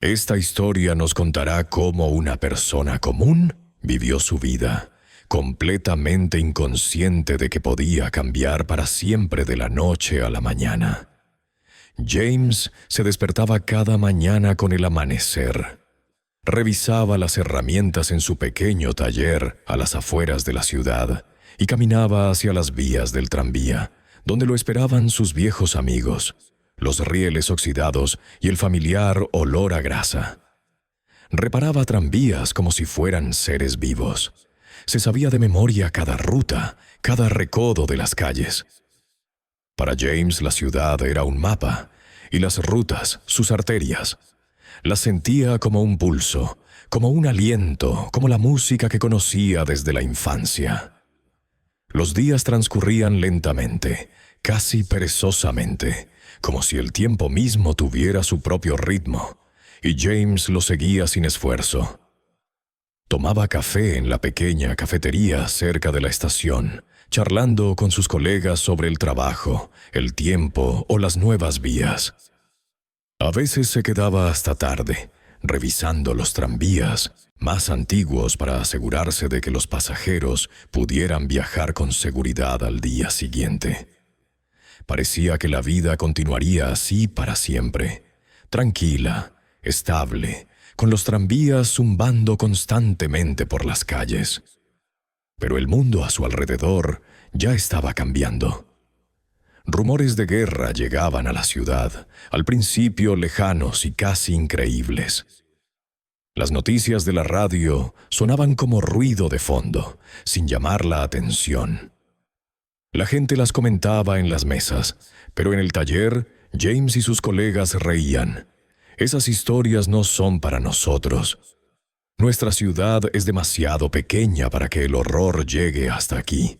Esta historia nos contará cómo una persona común vivió su vida, completamente inconsciente de que podía cambiar para siempre de la noche a la mañana. James se despertaba cada mañana con el amanecer. Revisaba las herramientas en su pequeño taller a las afueras de la ciudad y caminaba hacia las vías del tranvía, donde lo esperaban sus viejos amigos, los rieles oxidados y el familiar olor a grasa. Reparaba tranvías como si fueran seres vivos. Se sabía de memoria cada ruta, cada recodo de las calles. Para James la ciudad era un mapa, y las rutas, sus arterias. Las sentía como un pulso, como un aliento, como la música que conocía desde la infancia. Los días transcurrían lentamente, casi perezosamente, como si el tiempo mismo tuviera su propio ritmo, y James lo seguía sin esfuerzo. Tomaba café en la pequeña cafetería cerca de la estación, charlando con sus colegas sobre el trabajo, el tiempo o las nuevas vías. A veces se quedaba hasta tarde, revisando los tranvías más antiguos para asegurarse de que los pasajeros pudieran viajar con seguridad al día siguiente. Parecía que la vida continuaría así para siempre, tranquila, estable, con los tranvías zumbando constantemente por las calles. Pero el mundo a su alrededor ya estaba cambiando. Rumores de guerra llegaban a la ciudad, al principio lejanos y casi increíbles. Las noticias de la radio sonaban como ruido de fondo, sin llamar la atención. La gente las comentaba en las mesas, pero en el taller, James y sus colegas reían. Esas historias no son para nosotros. Nuestra ciudad es demasiado pequeña para que el horror llegue hasta aquí.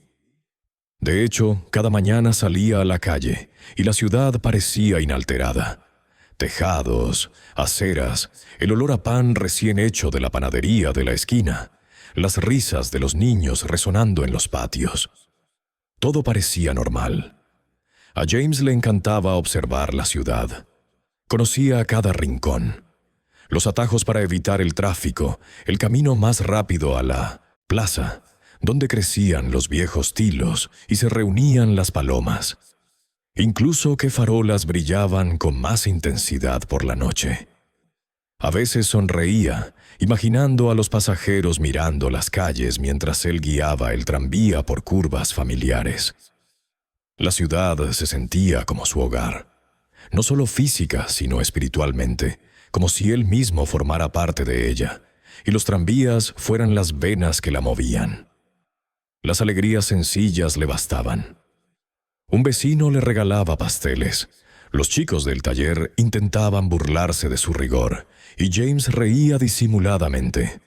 De hecho, cada mañana salía a la calle y la ciudad parecía inalterada. Tejados, aceras, el olor a pan recién hecho de la panadería de la esquina, las risas de los niños resonando en los patios. Todo parecía normal. A James le encantaba observar la ciudad. Conocía cada rincón. Los atajos para evitar el tráfico, el camino más rápido a la plaza, donde crecían los viejos tilos y se reunían las palomas. Incluso qué farolas brillaban con más intensidad por la noche. A veces sonreía, imaginando a los pasajeros mirando las calles mientras él guiaba el tranvía por curvas familiares. La ciudad se sentía como su hogar, no solo física, sino espiritualmente, como si él mismo formara parte de ella, y los tranvías fueran las venas que la movían. Las alegrías sencillas le bastaban. Un vecino le regalaba pasteles. Los chicos del taller intentaban burlarse de su rigor, y James reía disimuladamente.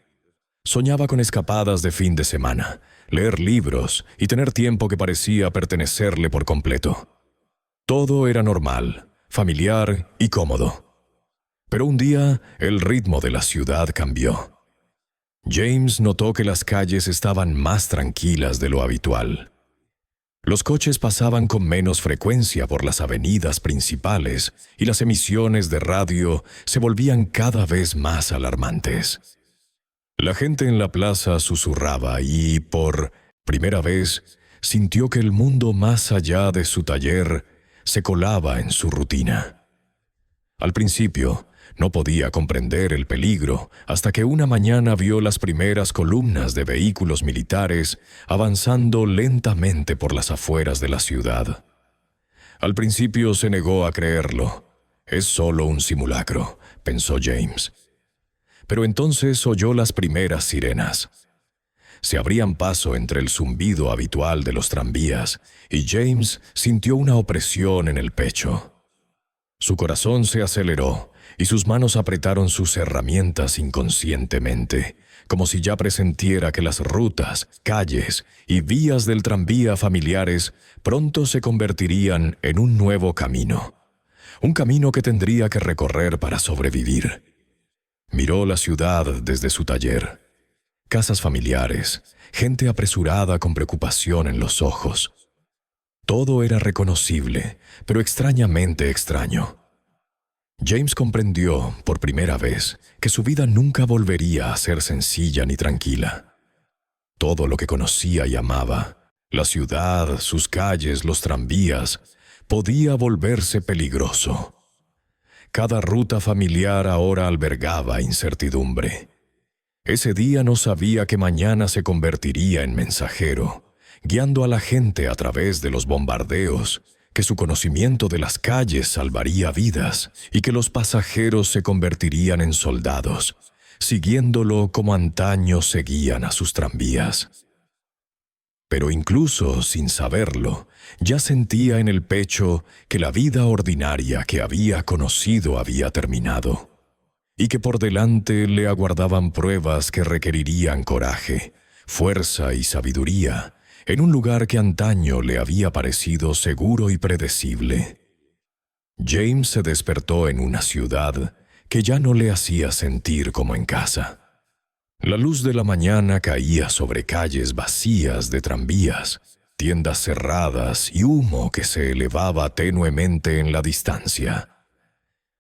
Soñaba con escapadas de fin de semana, leer libros y tener tiempo que parecía pertenecerle por completo. Todo era normal, familiar y cómodo. Pero un día el ritmo de la ciudad cambió. James notó que las calles estaban más tranquilas de lo habitual. Los coches pasaban con menos frecuencia por las avenidas principales y las emisiones de radio se volvían cada vez más alarmantes. La gente en la plaza susurraba y, por primera vez, sintió que el mundo más allá de su taller se colaba en su rutina. Al principio, no podía comprender el peligro hasta que una mañana vio las primeras columnas de vehículos militares avanzando lentamente por las afueras de la ciudad. Al principio se negó a creerlo. Es solo un simulacro, pensó James. Pero entonces oyó las primeras sirenas. Se abrían paso entre el zumbido habitual de los tranvías y James sintió una opresión en el pecho. Su corazón se aceleró y sus manos apretaron sus herramientas inconscientemente, como si ya presintiera que las rutas, calles y vías del tranvía familiares pronto se convertirían en un nuevo camino. Un camino que tendría que recorrer para sobrevivir. Miró la ciudad desde su taller. Casas familiares, gente apresurada con preocupación en los ojos. Todo era reconocible, pero extrañamente extraño. James comprendió, por primera vez, que su vida nunca volvería a ser sencilla ni tranquila. Todo lo que conocía y amaba, la ciudad, sus calles, los tranvías, podía volverse peligroso. Cada ruta familiar ahora albergaba incertidumbre. Ese día no sabía que mañana se convertiría en mensajero, guiando a la gente a través de los bombardeos, que su conocimiento de las calles salvaría vidas y que los pasajeros se convertirían en soldados, siguiéndolo como antaño seguían a sus tranvías. Pero incluso sin saberlo, ya sentía en el pecho que la vida ordinaria que había conocido había terminado, y que por delante le aguardaban pruebas que requerirían coraje, fuerza y sabiduría, en un lugar que antaño le había parecido seguro y predecible. James se despertó en una ciudad que ya no le hacía sentir como en casa. La luz de la mañana caía sobre calles vacías de tranvías, tiendas cerradas y humo que se elevaba tenuemente en la distancia.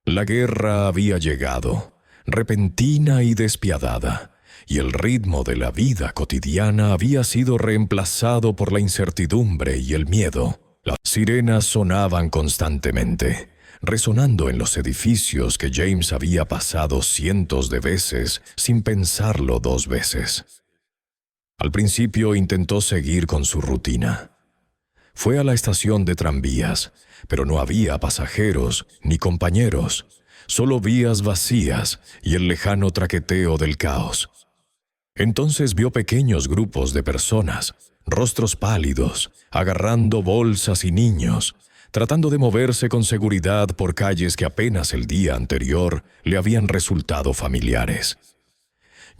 La guerra había llegado, repentina y despiadada, y el ritmo de la vida cotidiana había sido reemplazado por la incertidumbre y el miedo. Las sirenas sonaban constantemente, resonando en los edificios que James había pasado cientos de veces sin pensarlo 2 veces. Al principio intentó seguir con su rutina. Fue a la estación de tranvías, pero no había pasajeros ni compañeros, solo vías vacías y el lejano traqueteo del caos. Entonces vio pequeños grupos de personas, rostros pálidos, agarrando bolsas y niños, tratando de moverse con seguridad por calles que apenas el día anterior le habían resultado familiares.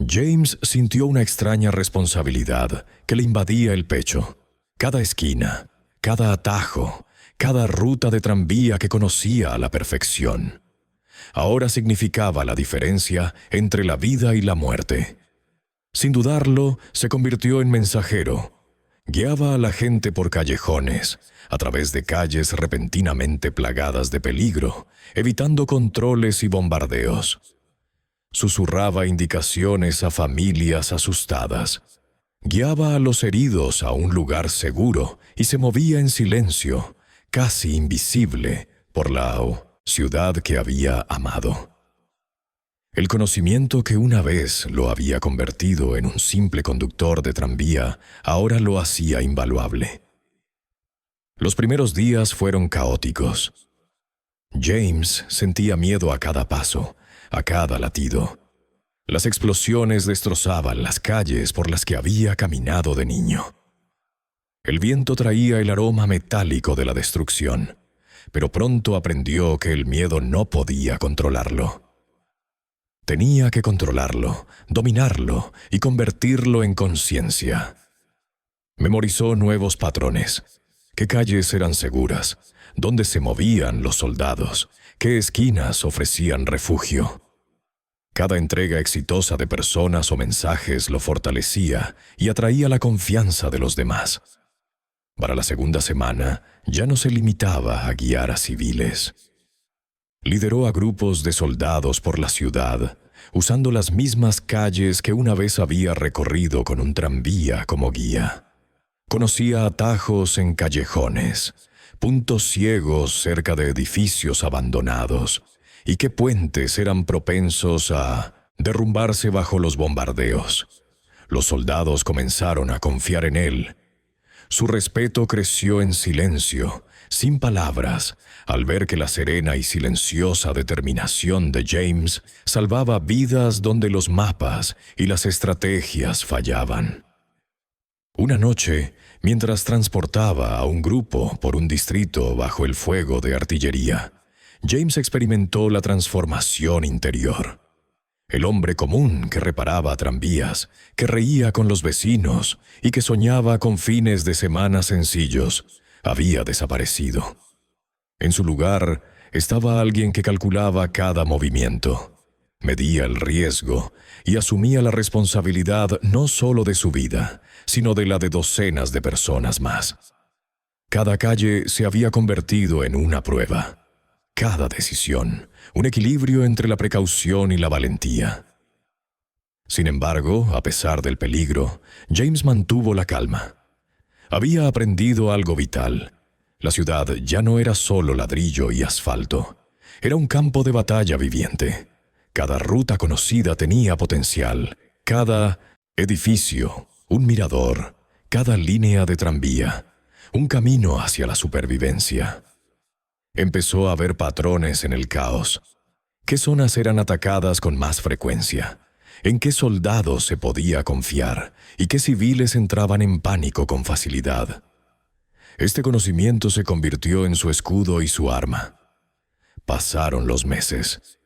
James sintió una extraña responsabilidad que le invadía el pecho. Cada esquina, cada atajo, cada ruta de tranvía que conocía a la perfección, ahora significaba la diferencia entre la vida y la muerte. Sin dudarlo, se convirtió en mensajero. Guiaba a la gente por callejones, a través de calles repentinamente plagadas de peligro, evitando controles y bombardeos. Susurraba indicaciones a familias asustadas. Guiaba a los heridos a un lugar seguro y se movía en silencio, casi invisible, por la ciudad que había amado. El conocimiento que una vez lo había convertido en un simple conductor de tranvía ahora lo hacía invaluable. Los primeros días fueron caóticos. James sentía miedo a cada paso, a cada latido. Las explosiones destrozaban las calles por las que había caminado de niño. El viento traía el aroma metálico de la destrucción, pero pronto aprendió que el miedo no podía controlarlo. Tenía que controlarlo, dominarlo y convertirlo en conciencia. Memorizó nuevos patrones. ¿Qué calles eran seguras? ¿Dónde se movían los soldados? ¿Qué esquinas ofrecían refugio? Cada entrega exitosa de personas o mensajes lo fortalecía y atraía la confianza de los demás. Para la segunda semana, ya no se limitaba a guiar a civiles. Lideró a grupos de soldados por la ciudad, usando las mismas calles que una vez había recorrido con un tranvía como guía. Conocía atajos en callejones, puntos ciegos cerca de edificios abandonados, y qué puentes eran propensos a derrumbarse bajo los bombardeos. Los soldados comenzaron a confiar en él. Su respeto creció en silencio, sin palabras, al ver que la serena y silenciosa determinación de James salvaba vidas donde los mapas y las estrategias fallaban. Una noche, mientras transportaba a un grupo por un distrito bajo el fuego de artillería, James experimentó la transformación interior. El hombre común que reparaba tranvías, que reía con los vecinos y que soñaba con fines de semana sencillos, había desaparecido. En su lugar estaba alguien que calculaba cada movimiento, medía el riesgo y asumía la responsabilidad no solo de su vida, sino de la de docenas de personas más. Cada calle se había convertido en una prueba. cada decisión, un equilibrio entre la precaución y la valentía. Sin embargo, a pesar del peligro, James mantuvo la calma. Había aprendido algo vital. La ciudad ya no era solo ladrillo y asfalto. Era un campo de batalla viviente. Cada ruta conocida tenía potencial. Cada edificio, un mirador, cada línea de tranvía, un camino hacia la supervivencia. Empezó a ver patrones en el caos. ¿Qué zonas eran atacadas con más frecuencia? ¿En qué soldados se podía confiar? ¿Y qué civiles entraban en pánico con facilidad? Este conocimiento se convirtió en su escudo y su arma. Pasaron los meses.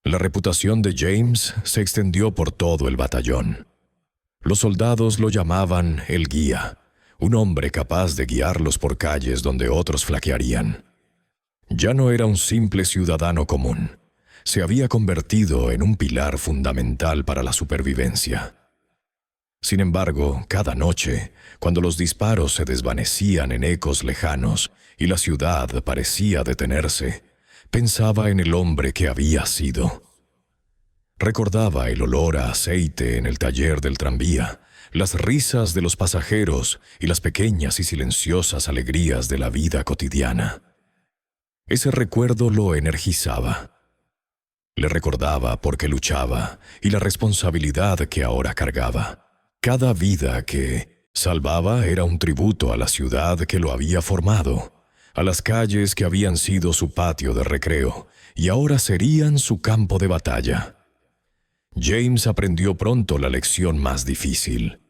La reputación de James se extendió por todo el batallón. Los soldados lo llamaban el guía, un hombre capaz de guiarlos por calles donde otros flaquearían. Ya no era un simple ciudadano común. Se había convertido en un pilar fundamental para la supervivencia. Sin embargo, cada noche, cuando los disparos se desvanecían en ecos lejanos y la ciudad parecía detenerse, pensaba en el hombre que había sido. Recordaba el olor a aceite en el taller del tranvía, las risas de los pasajeros y las pequeñas y silenciosas alegrías de la vida cotidiana. Ese recuerdo lo energizaba. Le recordaba por qué luchaba y la responsabilidad que ahora cargaba. Cada vida que salvaba era un tributo a la ciudad que lo había formado, a las calles que habían sido su patio de recreo y ahora serían su campo de batalla. James aprendió pronto la lección más difícil.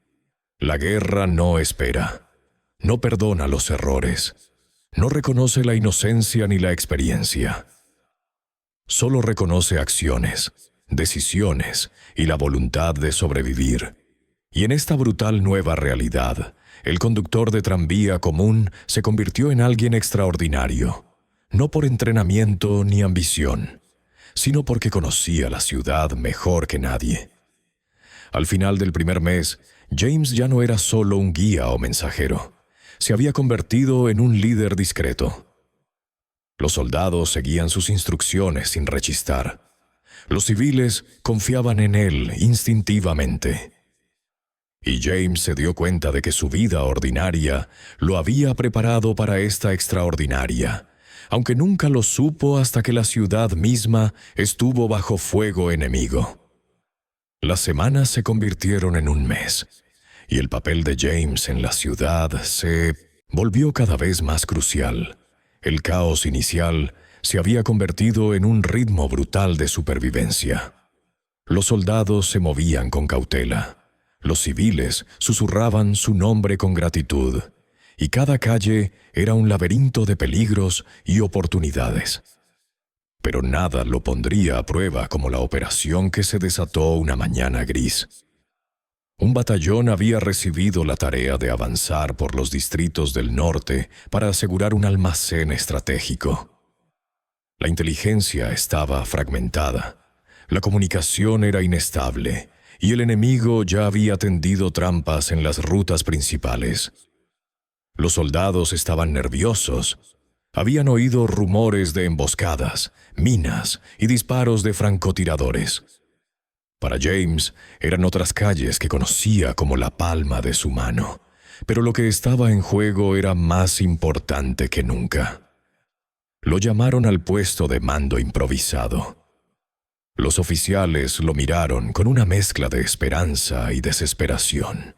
La guerra no espera, no perdona los errores, no reconoce la inocencia ni la experiencia. Solo reconoce acciones, decisiones y la voluntad de sobrevivir. Y en esta brutal nueva realidad, el conductor de tranvía común se convirtió en alguien extraordinario, no por entrenamiento ni ambición, sino porque conocía la ciudad mejor que nadie. Al final del primer mes, James ya no era solo un guía o mensajero. Se había convertido en un líder discreto. Los soldados seguían sus instrucciones sin rechistar. Los civiles confiaban en él instintivamente. Y James se dio cuenta de que su vida ordinaria lo había preparado para esta extraordinaria, aunque nunca lo supo hasta que la ciudad misma estuvo bajo fuego enemigo. Las semanas se convirtieron en un mes, y el papel de James en la ciudad se volvió cada vez más crucial. El caos inicial se había convertido en un ritmo brutal de supervivencia. Los soldados se movían con cautela. Los civiles susurraban su nombre con gratitud, y cada calle era un laberinto de peligros y oportunidades. Pero nada lo pondría a prueba como la operación que se desató una mañana gris. Un batallón había recibido la tarea de avanzar por los distritos del norte para asegurar un almacén estratégico. La inteligencia estaba fragmentada, la comunicación era inestable, y el enemigo ya había tendido trampas en las rutas principales. Los soldados estaban nerviosos. Habían oído rumores de emboscadas, minas y disparos de francotiradores. Para James, eran otras calles que conocía como la palma de su mano, pero lo que estaba en juego era más importante que nunca. Lo llamaron al puesto de mando improvisado. Los oficiales lo miraron con una mezcla de esperanza y desesperación.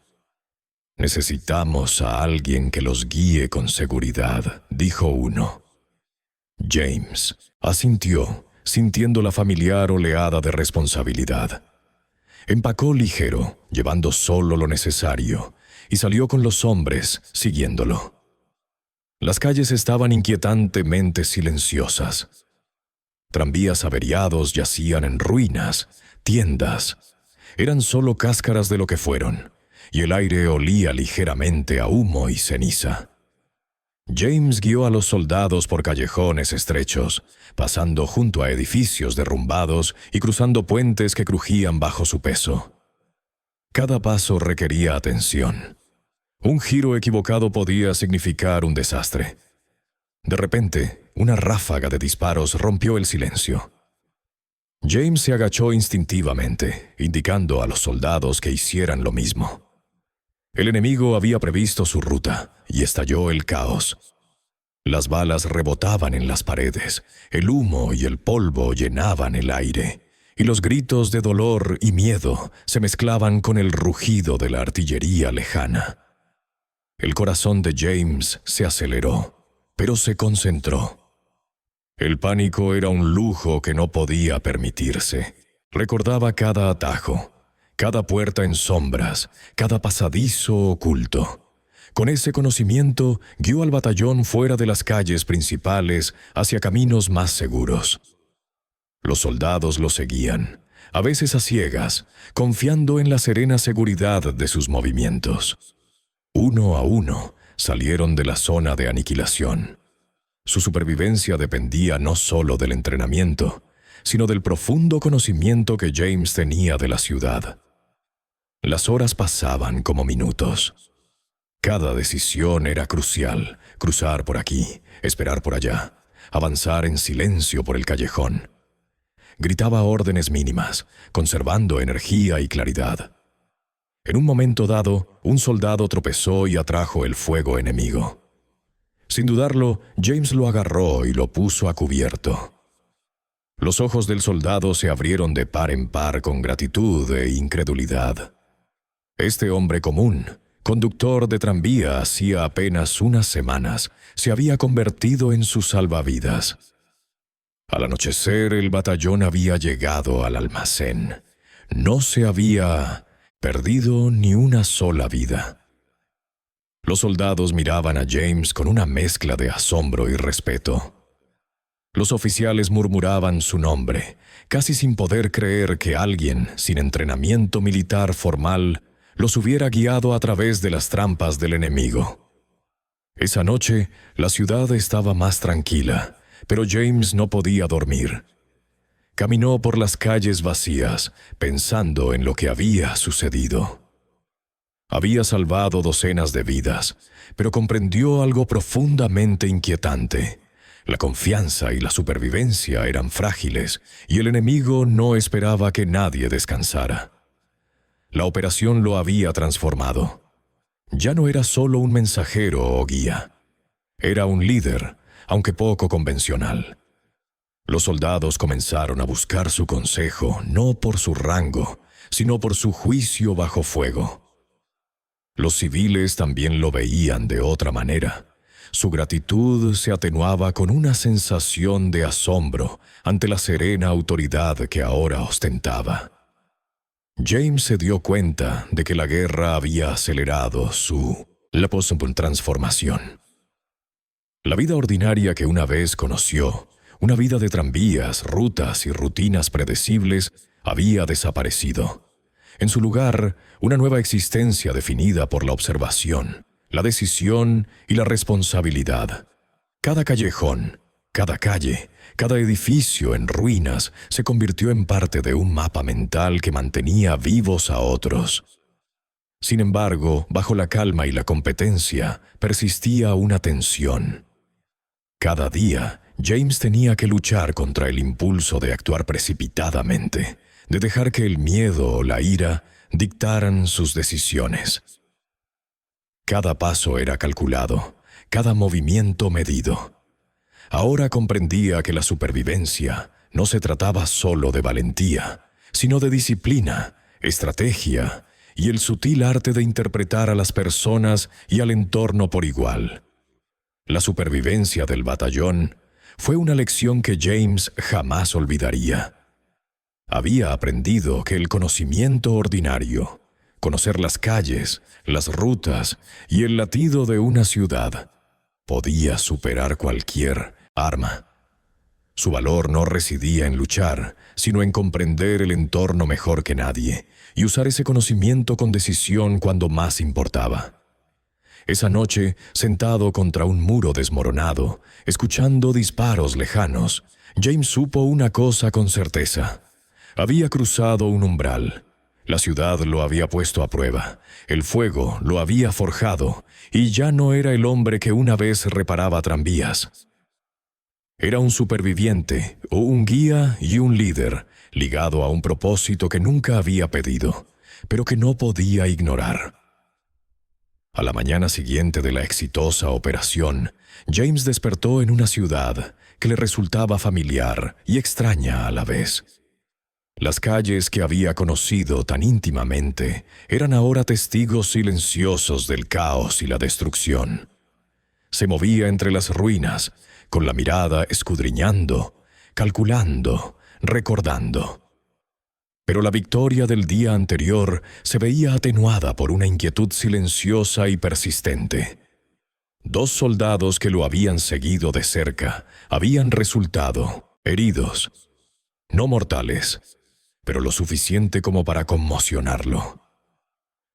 «Necesitamos a alguien que los guíe con seguridad», dijo uno. James asintió, sintiendo la familiar oleada de responsabilidad. Empacó ligero, llevando solo lo necesario, y salió con los hombres, siguiéndolo. Las calles estaban inquietantemente silenciosas. Tranvías averiados yacían en ruinas, tiendas. Eran solo cáscaras de lo que fueron, y el aire olía ligeramente a humo y ceniza. James guió a los soldados por callejones estrechos, pasando junto a edificios derrumbados y cruzando puentes que crujían bajo su peso. Cada paso requería atención. Un giro equivocado podía significar un desastre. De repente, una ráfaga de disparos rompió el silencio. James se agachó instintivamente, indicando a los soldados que hicieran lo mismo. El enemigo había previsto su ruta, y estalló el caos. Las balas rebotaban en las paredes, el humo y el polvo llenaban el aire, y los gritos de dolor y miedo se mezclaban con el rugido de la artillería lejana. El corazón de James se aceleró, pero se concentró. El pánico era un lujo que no podía permitirse. Recordaba cada atajo, cada puerta en sombras, cada pasadizo oculto. Con ese conocimiento, guió al batallón fuera de las calles principales hacia caminos más seguros. Los soldados lo seguían, a veces a ciegas, confiando en la serena seguridad de sus movimientos. Uno a uno, salieron de la zona de aniquilación. Su supervivencia dependía no solo del entrenamiento, sino del profundo conocimiento que James tenía de la ciudad. Las horas pasaban como minutos. Cada decisión era crucial: cruzar por aquí, esperar por allá, avanzar en silencio por el callejón. Gritaba órdenes mínimas, conservando energía y claridad. En un momento dado, un soldado tropezó y atrajo el fuego enemigo. Sin dudarlo, James lo agarró y lo puso a cubierto. Los ojos del soldado se abrieron de par en par con gratitud e incredulidad. Este hombre común, conductor de tranvía hacía apenas unas semanas, se había convertido en su salvavidas. Al anochecer, el batallón había llegado al almacén. No se había perdido ni una sola vida. Los soldados miraban a James con una mezcla de asombro y respeto. Los oficiales murmuraban su nombre, casi sin poder creer que alguien sin entrenamiento militar formal los hubiera guiado a través de las trampas del enemigo. Esa noche, la ciudad estaba más tranquila, pero James no podía dormir. Caminó por las calles vacías, pensando en lo que había sucedido. Había salvado docenas de vidas, pero comprendió algo profundamente inquietante. La confianza y la supervivencia eran frágiles, y el enemigo no esperaba que nadie descansara. La operación lo había transformado. Ya no era solo un mensajero o guía. Era un líder, aunque poco convencional. Los soldados comenzaron a buscar su consejo, no por su rango, sino por su juicio bajo fuego. Los civiles también lo veían de otra manera. Su gratitud se atenuaba con una sensación de asombro ante la serena autoridad que ahora ostentaba. James se dio cuenta de que la guerra había acelerado la post-transformación. La vida ordinaria que una vez conoció, una vida de tranvías, rutas y rutinas predecibles, había desaparecido. En su lugar, una nueva existencia definida por la observación, la decisión y la responsabilidad. Cada callejón, cada calle, cada edificio en ruinas se convirtió en parte de un mapa mental que mantenía vivos a otros. Sin embargo, bajo la calma y la competencia, persistía una tensión. Cada día, James tenía que luchar contra el impulso de actuar precipitadamente, de dejar que el miedo o la ira dictaran sus decisiones. Cada paso era calculado, cada movimiento medido. Ahora comprendía que la supervivencia no se trataba solo de valentía, sino de disciplina, estrategia y el sutil arte de interpretar a las personas y al entorno por igual. La supervivencia del batallón fue una lección que James jamás olvidaría. Había aprendido que el conocimiento ordinario, conocer las calles, las rutas y el latido de una ciudad, podía superar cualquier arma. Su valor no residía en luchar, sino en comprender el entorno mejor que nadie y usar ese conocimiento con decisión cuando más importaba. Esa noche, sentado contra un muro desmoronado, escuchando disparos lejanos, James supo una cosa con certeza. Había cruzado un umbral. La ciudad lo había puesto a prueba, el fuego lo había forjado, y ya no era el hombre que una vez reparaba tranvías. Era un superviviente, o un guía y un líder, ligado a un propósito que nunca había pedido, pero que no podía ignorar. A la mañana siguiente de la exitosa operación, James despertó en una ciudad que le resultaba familiar y extraña a la vez. Las calles que había conocido tan íntimamente eran ahora testigos silenciosos del caos y la destrucción. Se movía entre las ruinas, con la mirada escudriñando, calculando, recordando. Pero la victoria del día anterior se veía atenuada por una inquietud silenciosa y persistente. 2 soldados que lo habían seguido de cerca habían resultado heridos, no mortales, pero lo suficiente como para conmocionarlo.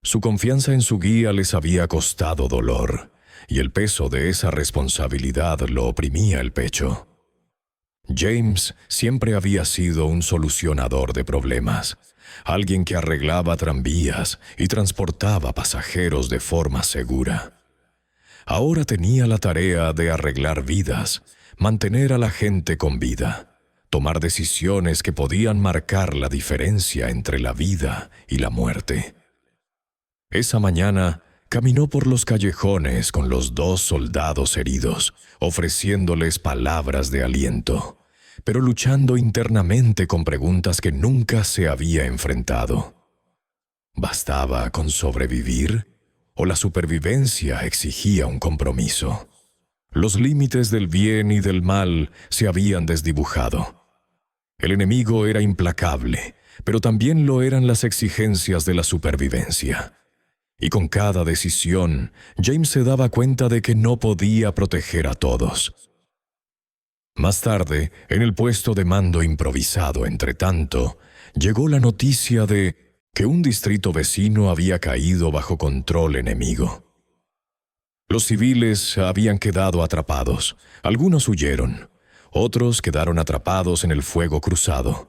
Su confianza en su guía les había costado dolor, y el peso de esa responsabilidad lo oprimía el pecho. James siempre había sido un solucionador de problemas, alguien que arreglaba tranvías y transportaba pasajeros de forma segura. Ahora tenía la tarea de arreglar vidas, mantener a la gente con vida, tomar decisiones que podían marcar la diferencia entre la vida y la muerte. Esa mañana caminó por los callejones con los 2 soldados heridos, ofreciéndoles palabras de aliento, pero luchando internamente con preguntas que nunca se había enfrentado. ¿Bastaba con sobrevivir? ¿O la supervivencia exigía un compromiso? Los límites del bien y del mal se habían desdibujado. El enemigo era implacable, pero también lo eran las exigencias de la supervivencia. Y con cada decisión, James se daba cuenta de que no podía proteger a todos. Más tarde, en el puesto de mando improvisado, entretanto, llegó la noticia de que un distrito vecino había caído bajo control enemigo. Los civiles habían quedado atrapados, algunos huyeron, otros quedaron atrapados en el fuego cruzado.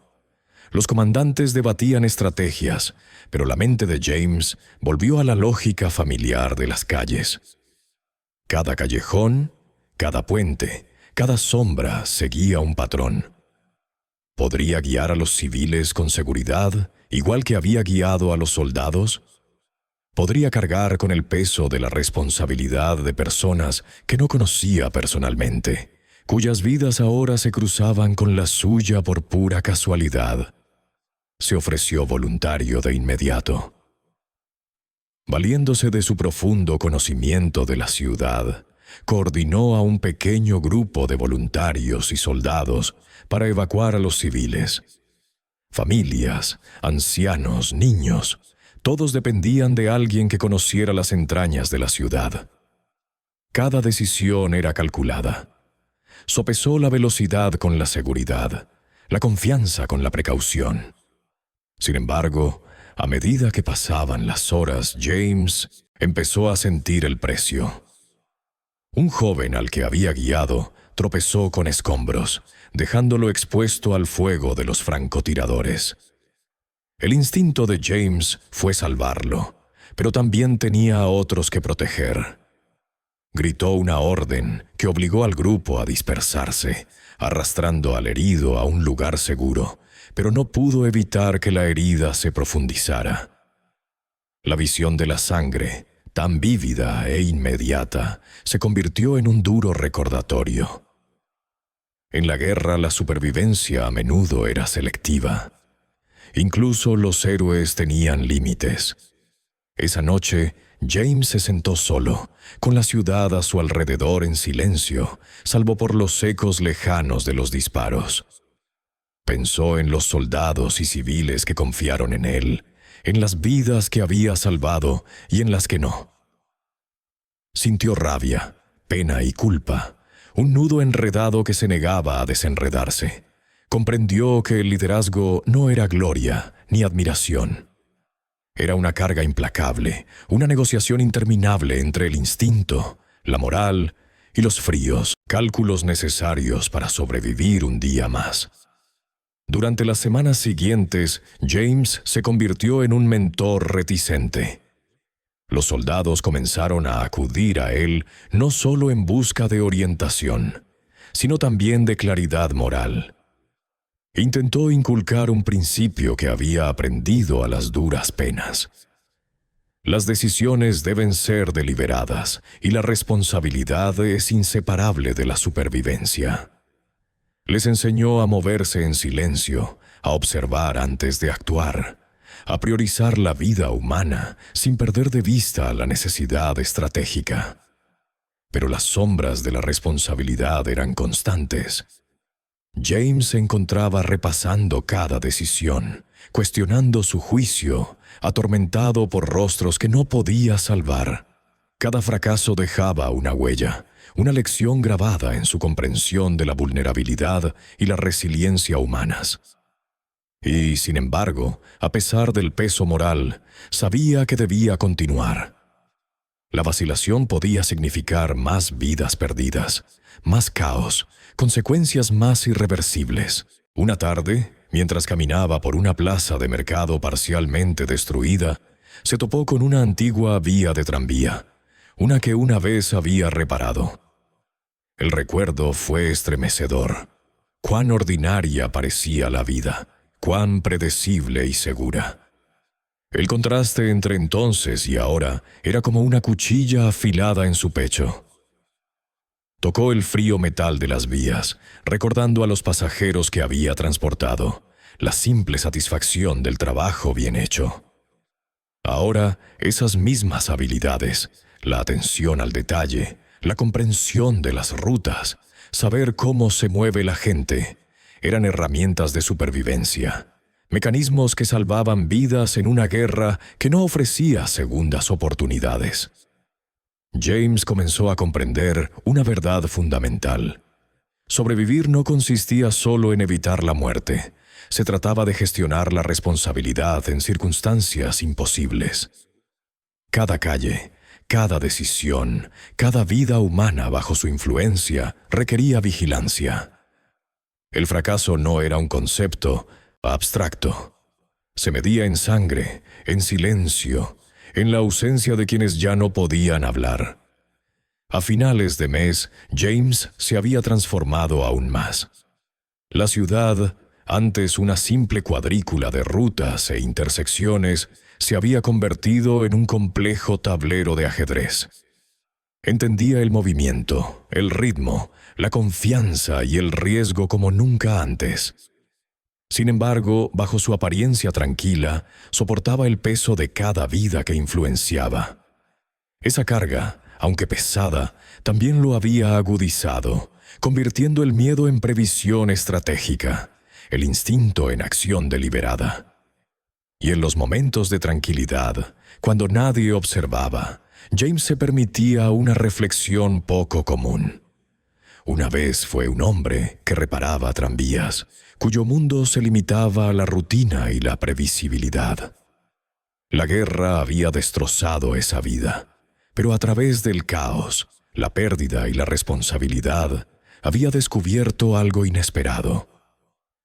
Los comandantes debatían estrategias, pero la mente de James volvió a la lógica familiar de las calles. Cada callejón, cada puente, cada sombra seguía un patrón. ¿Podría guiar a los civiles con seguridad, igual que había guiado a los soldados? ¿Podría cargar con el peso de la responsabilidad de personas que no conocía personalmente, cuyas vidas ahora se cruzaban con la suya por pura casualidad? Se ofreció voluntario de inmediato. Valiéndose de su profundo conocimiento de la ciudad, coordinó a un pequeño grupo de voluntarios y soldados para evacuar a los civiles. Familias, ancianos, niños, todos dependían de alguien que conociera las entrañas de la ciudad. Cada decisión era calculada. Sopesó la velocidad con la seguridad, la confianza con la precaución. Sin embargo, a medida que pasaban las horas, James empezó a sentir el precio. Un joven al que había guiado tropezó con escombros, dejándolo expuesto al fuego de los francotiradores. El instinto de James fue salvarlo, pero también tenía a otros que proteger. Gritó una orden que obligó al grupo a dispersarse, arrastrando al herido a un lugar seguro, pero no pudo evitar que la herida se profundizara. La visión de la sangre, tan vívida e inmediata, se convirtió en un duro recordatorio. En la guerra la supervivencia a menudo era selectiva. Incluso los héroes tenían límites. Esa noche, James se sentó solo, con la ciudad a su alrededor en silencio, salvo por los ecos lejanos de los disparos. Pensó en los soldados y civiles que confiaron en él, en las vidas que había salvado y en las que no. Sintió rabia, pena y culpa, un nudo enredado que se negaba a desenredarse. Comprendió que el liderazgo no era gloria ni admiración. Era una carga implacable, una negociación interminable entre el instinto, la moral y los fríos cálculos necesarios para sobrevivir un día más. Durante las semanas siguientes, James se convirtió en un mentor reticente. Los soldados comenzaron a acudir a él no solo en busca de orientación, sino también de claridad moral. Intentó inculcar un principio que había aprendido a las duras penas. Las decisiones deben ser deliberadas y la responsabilidad es inseparable de la supervivencia. Les enseñó a moverse en silencio, a observar antes de actuar, a priorizar la vida humana sin perder de vista la necesidad estratégica. Pero las sombras de la responsabilidad eran constantes. James se encontraba repasando cada decisión, cuestionando su juicio, atormentado por rostros que no podía salvar. Cada fracaso dejaba una huella, una lección grabada en su comprensión de la vulnerabilidad y la resiliencia humanas. Y, sin embargo, a pesar del peso moral, sabía que debía continuar. La vacilación podía significar más vidas perdidas, más caos, consecuencias más irreversibles. Una tarde, mientras caminaba por una plaza de mercado parcialmente destruida, se topó con una antigua vía de tranvía, una que una vez había reparado. El recuerdo fue estremecedor. Cuán ordinaria parecía la vida, cuán predecible y segura. El contraste entre entonces y ahora era como una cuchilla afilada en su pecho. Tocó el frío metal de las vías, recordando a los pasajeros que había transportado, la simple satisfacción del trabajo bien hecho. Ahora, esas mismas habilidades, la atención al detalle, la comprensión de las rutas, saber cómo se mueve la gente, eran herramientas de supervivencia. Mecanismos que salvaban vidas en una guerra que no ofrecía segundas oportunidades. James comenzó a comprender una verdad fundamental. Sobrevivir no consistía solo en evitar la muerte. Se trataba de gestionar la responsabilidad en circunstancias imposibles. Cada calle, cada decisión, cada vida humana bajo su influencia requería vigilancia. El fracaso no era un concepto abstracto. Se medía en sangre, en silencio, en la ausencia de quienes ya no podían hablar. A finales de mes, James se había transformado aún más. La ciudad, antes una simple cuadrícula de rutas e intersecciones, se había convertido en un complejo tablero de ajedrez. Entendía el movimiento, el ritmo, la confianza y el riesgo como nunca antes. Sin embargo, bajo su apariencia tranquila, soportaba el peso de cada vida que influenciaba. Esa carga, aunque pesada, también lo había agudizado, convirtiendo el miedo en previsión estratégica, el instinto en acción deliberada. Y en los momentos de tranquilidad, cuando nadie observaba, James se permitía una reflexión poco común. Una vez fue un hombre que reparaba tranvías, cuyo mundo se limitaba a la rutina y la previsibilidad. La guerra había destrozado esa vida, pero a través del caos, la pérdida y la responsabilidad, había descubierto algo inesperado.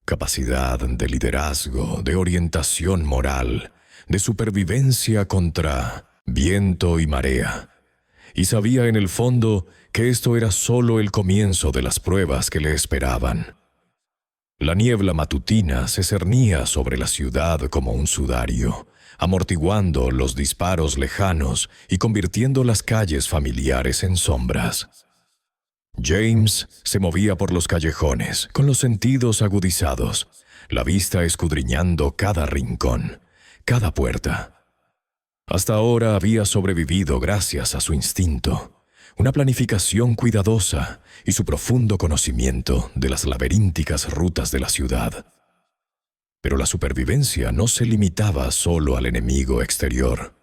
Capacidad de liderazgo, de orientación moral, de supervivencia contra viento y marea. Y sabía en el fondo que esto era solo el comienzo de las pruebas que le esperaban. La niebla matutina se cernía sobre la ciudad como un sudario, amortiguando los disparos lejanos y convirtiendo las calles familiares en sombras. James se movía por los callejones, con los sentidos agudizados, la vista escudriñando cada rincón, cada puerta. Hasta ahora había sobrevivido gracias a su instinto, una planificación cuidadosa y su profundo conocimiento de las laberínticas rutas de la ciudad. Pero la supervivencia no se limitaba solo al enemigo exterior.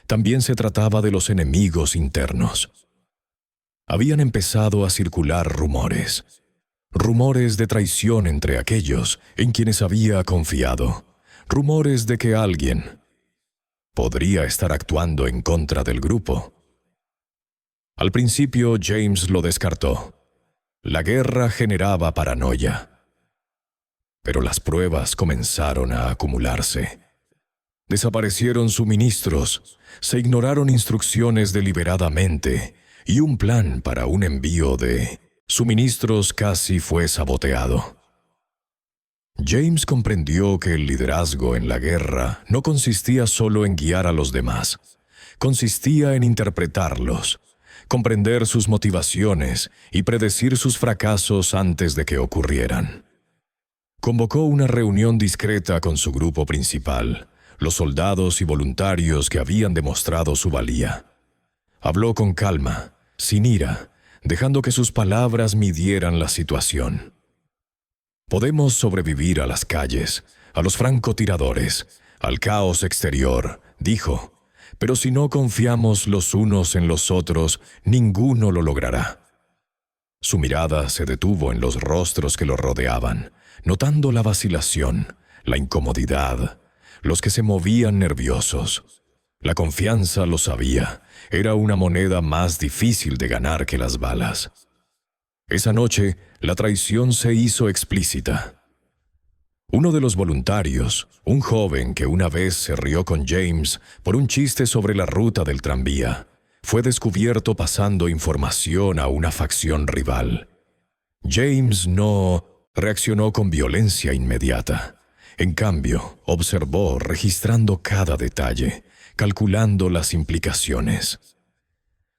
También se trataba de los enemigos internos. Habían empezado a circular rumores de traición entre aquellos en quienes había confiado, rumores de que alguien podría estar actuando en contra del grupo. Al principio James lo descartó. La guerra generaba paranoia. Pero las pruebas comenzaron a acumularse. Desaparecieron suministros, se ignoraron instrucciones deliberadamente y un plan para un envío de Suministros casi fue saboteado. James comprendió que el liderazgo en la guerra no consistía solo en guiar a los demás. Consistía en interpretarlos, comprender sus motivaciones y predecir sus fracasos antes de que ocurrieran. Convocó una reunión discreta con su grupo principal, los soldados y voluntarios que habían demostrado su valía. Habló con calma, sin ira, dejando que sus palabras midieran la situación. Podemos sobrevivir a las calles, a los francotiradores, al caos exterior, dijo, pero si no confiamos los unos en los otros, ninguno lo logrará. Su mirada se detuvo en los rostros que lo rodeaban, notando la vacilación, la incomodidad, los que se movían nerviosos. La confianza, lo sabía, era una moneda más difícil de ganar que las balas. Esa noche, la traición se hizo explícita. Uno de los voluntarios, un joven que una vez se rió con James por un chiste sobre la ruta del tranvía, fue descubierto pasando información a una facción rival. James no reaccionó con violencia inmediata. En cambio, observó, registrando cada detalle, calculando las implicaciones.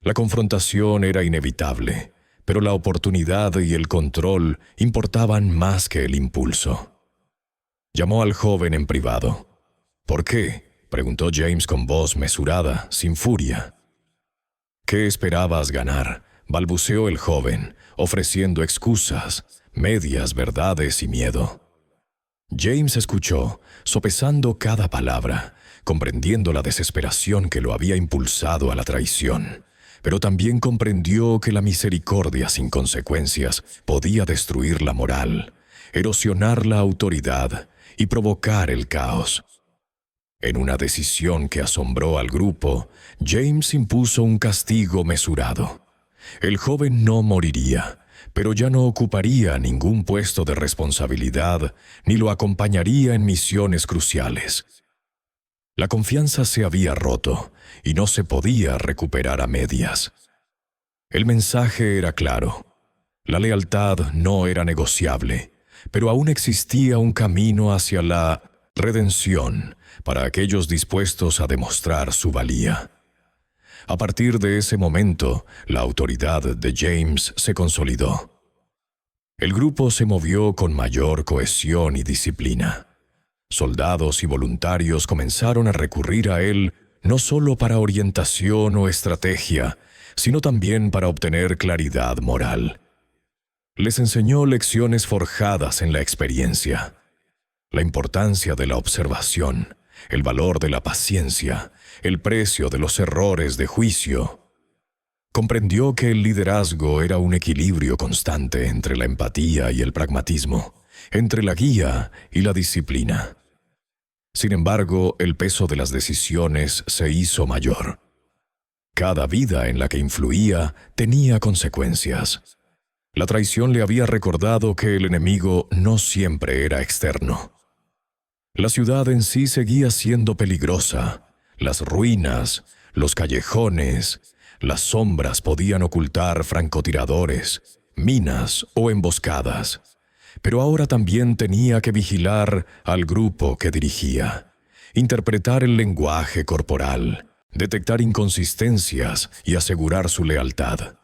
La confrontación era inevitable, pero la oportunidad y el control importaban más que el impulso. Llamó al joven en privado. «¿Por qué?», preguntó James con voz mesurada, sin furia. «¿Qué esperabas ganar?», balbuceó el joven, ofreciendo excusas, medias verdades y miedo. James escuchó, sopesando cada palabra, comprendiendo la desesperación que lo había impulsado a la traición, pero también comprendió que la misericordia sin consecuencias podía destruir la moral, erosionar la autoridad y provocar el caos. En una decisión que asombró al grupo, James impuso un castigo mesurado. El joven no moriría, pero ya no ocuparía ningún puesto de responsabilidad ni lo acompañaría en misiones cruciales. La confianza se había roto y no se podía recuperar a medias. El mensaje era claro. La lealtad no era negociable, pero aún existía un camino hacia la redención para aquellos dispuestos a demostrar su valía. A partir de ese momento, la autoridad de James se consolidó. El grupo se movió con mayor cohesión y disciplina. Soldados y voluntarios comenzaron a recurrir a él no solo para orientación o estrategia, sino también para obtener claridad moral. Les enseñó lecciones forjadas en la experiencia. La importancia de la observación, el valor de la paciencia, el precio de los errores de juicio. Comprendió que el liderazgo era un equilibrio constante entre la empatía y el pragmatismo, entre la guía y la disciplina. Sin embargo, el peso de las decisiones se hizo mayor. Cada vida en la que influía tenía consecuencias. La traición le había recordado que el enemigo no siempre era externo. La ciudad en sí seguía siendo peligrosa. Las ruinas, los callejones, las sombras podían ocultar francotiradores, minas o emboscadas. Pero ahora también tenía que vigilar al grupo que dirigía, interpretar el lenguaje corporal, detectar inconsistencias y asegurar su lealtad.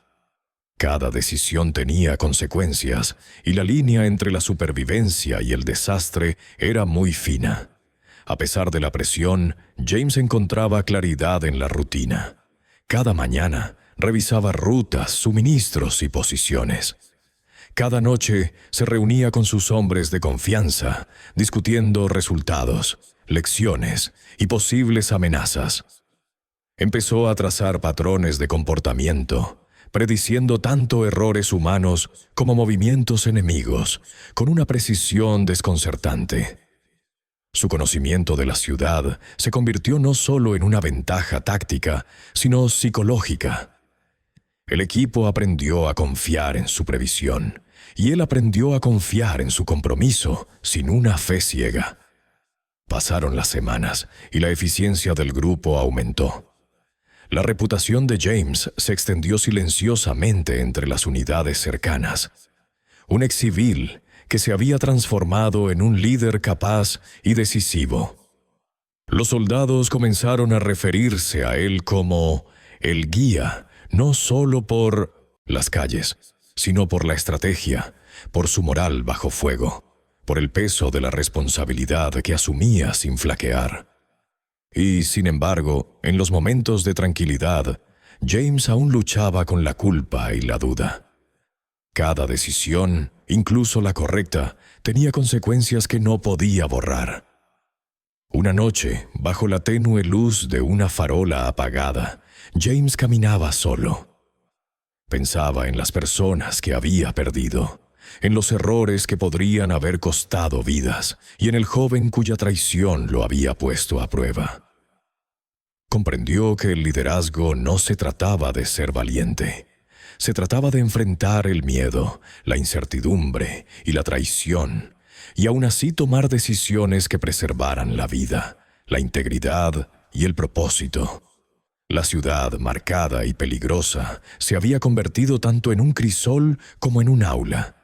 Cada decisión tenía consecuencias, y la línea entre la supervivencia y el desastre era muy fina. A pesar de la presión, James encontraba claridad en la rutina. Cada mañana revisaba rutas, suministros y posiciones. Cada noche se reunía con sus hombres de confianza, discutiendo resultados, lecciones y posibles amenazas. Empezó a trazar patrones de comportamiento, prediciendo tanto errores humanos como movimientos enemigos, con una precisión desconcertante. Su conocimiento de la ciudad se convirtió no solo en una ventaja táctica, sino psicológica. El equipo aprendió a confiar en su previsión, y él aprendió a confiar en su compromiso sin una fe ciega. Pasaron las semanas y la eficiencia del grupo aumentó. La reputación de James se extendió silenciosamente entre las unidades cercanas. Un ex civil que se había transformado en un líder capaz y decisivo. Los soldados comenzaron a referirse a él como el guía, no solo por las calles, sino por la estrategia, por su moral bajo fuego, por el peso de la responsabilidad que asumía sin flaquear. Y, sin embargo, en los momentos de tranquilidad, James aún luchaba con la culpa y la duda. Cada decisión, incluso la correcta, tenía consecuencias que no podía borrar. Una noche, bajo la tenue luz de una farola apagada, James caminaba solo. Pensaba en las personas que había perdido, en los errores que podrían haber costado vidas y en el joven cuya traición lo había puesto a prueba. Comprendió que el liderazgo no se trataba de ser valiente. Se trataba de enfrentar el miedo, la incertidumbre y la traición, y aún así tomar decisiones que preservaran la vida, la integridad y el propósito. La ciudad, marcada y peligrosa, se había convertido tanto en un crisol como en un aula,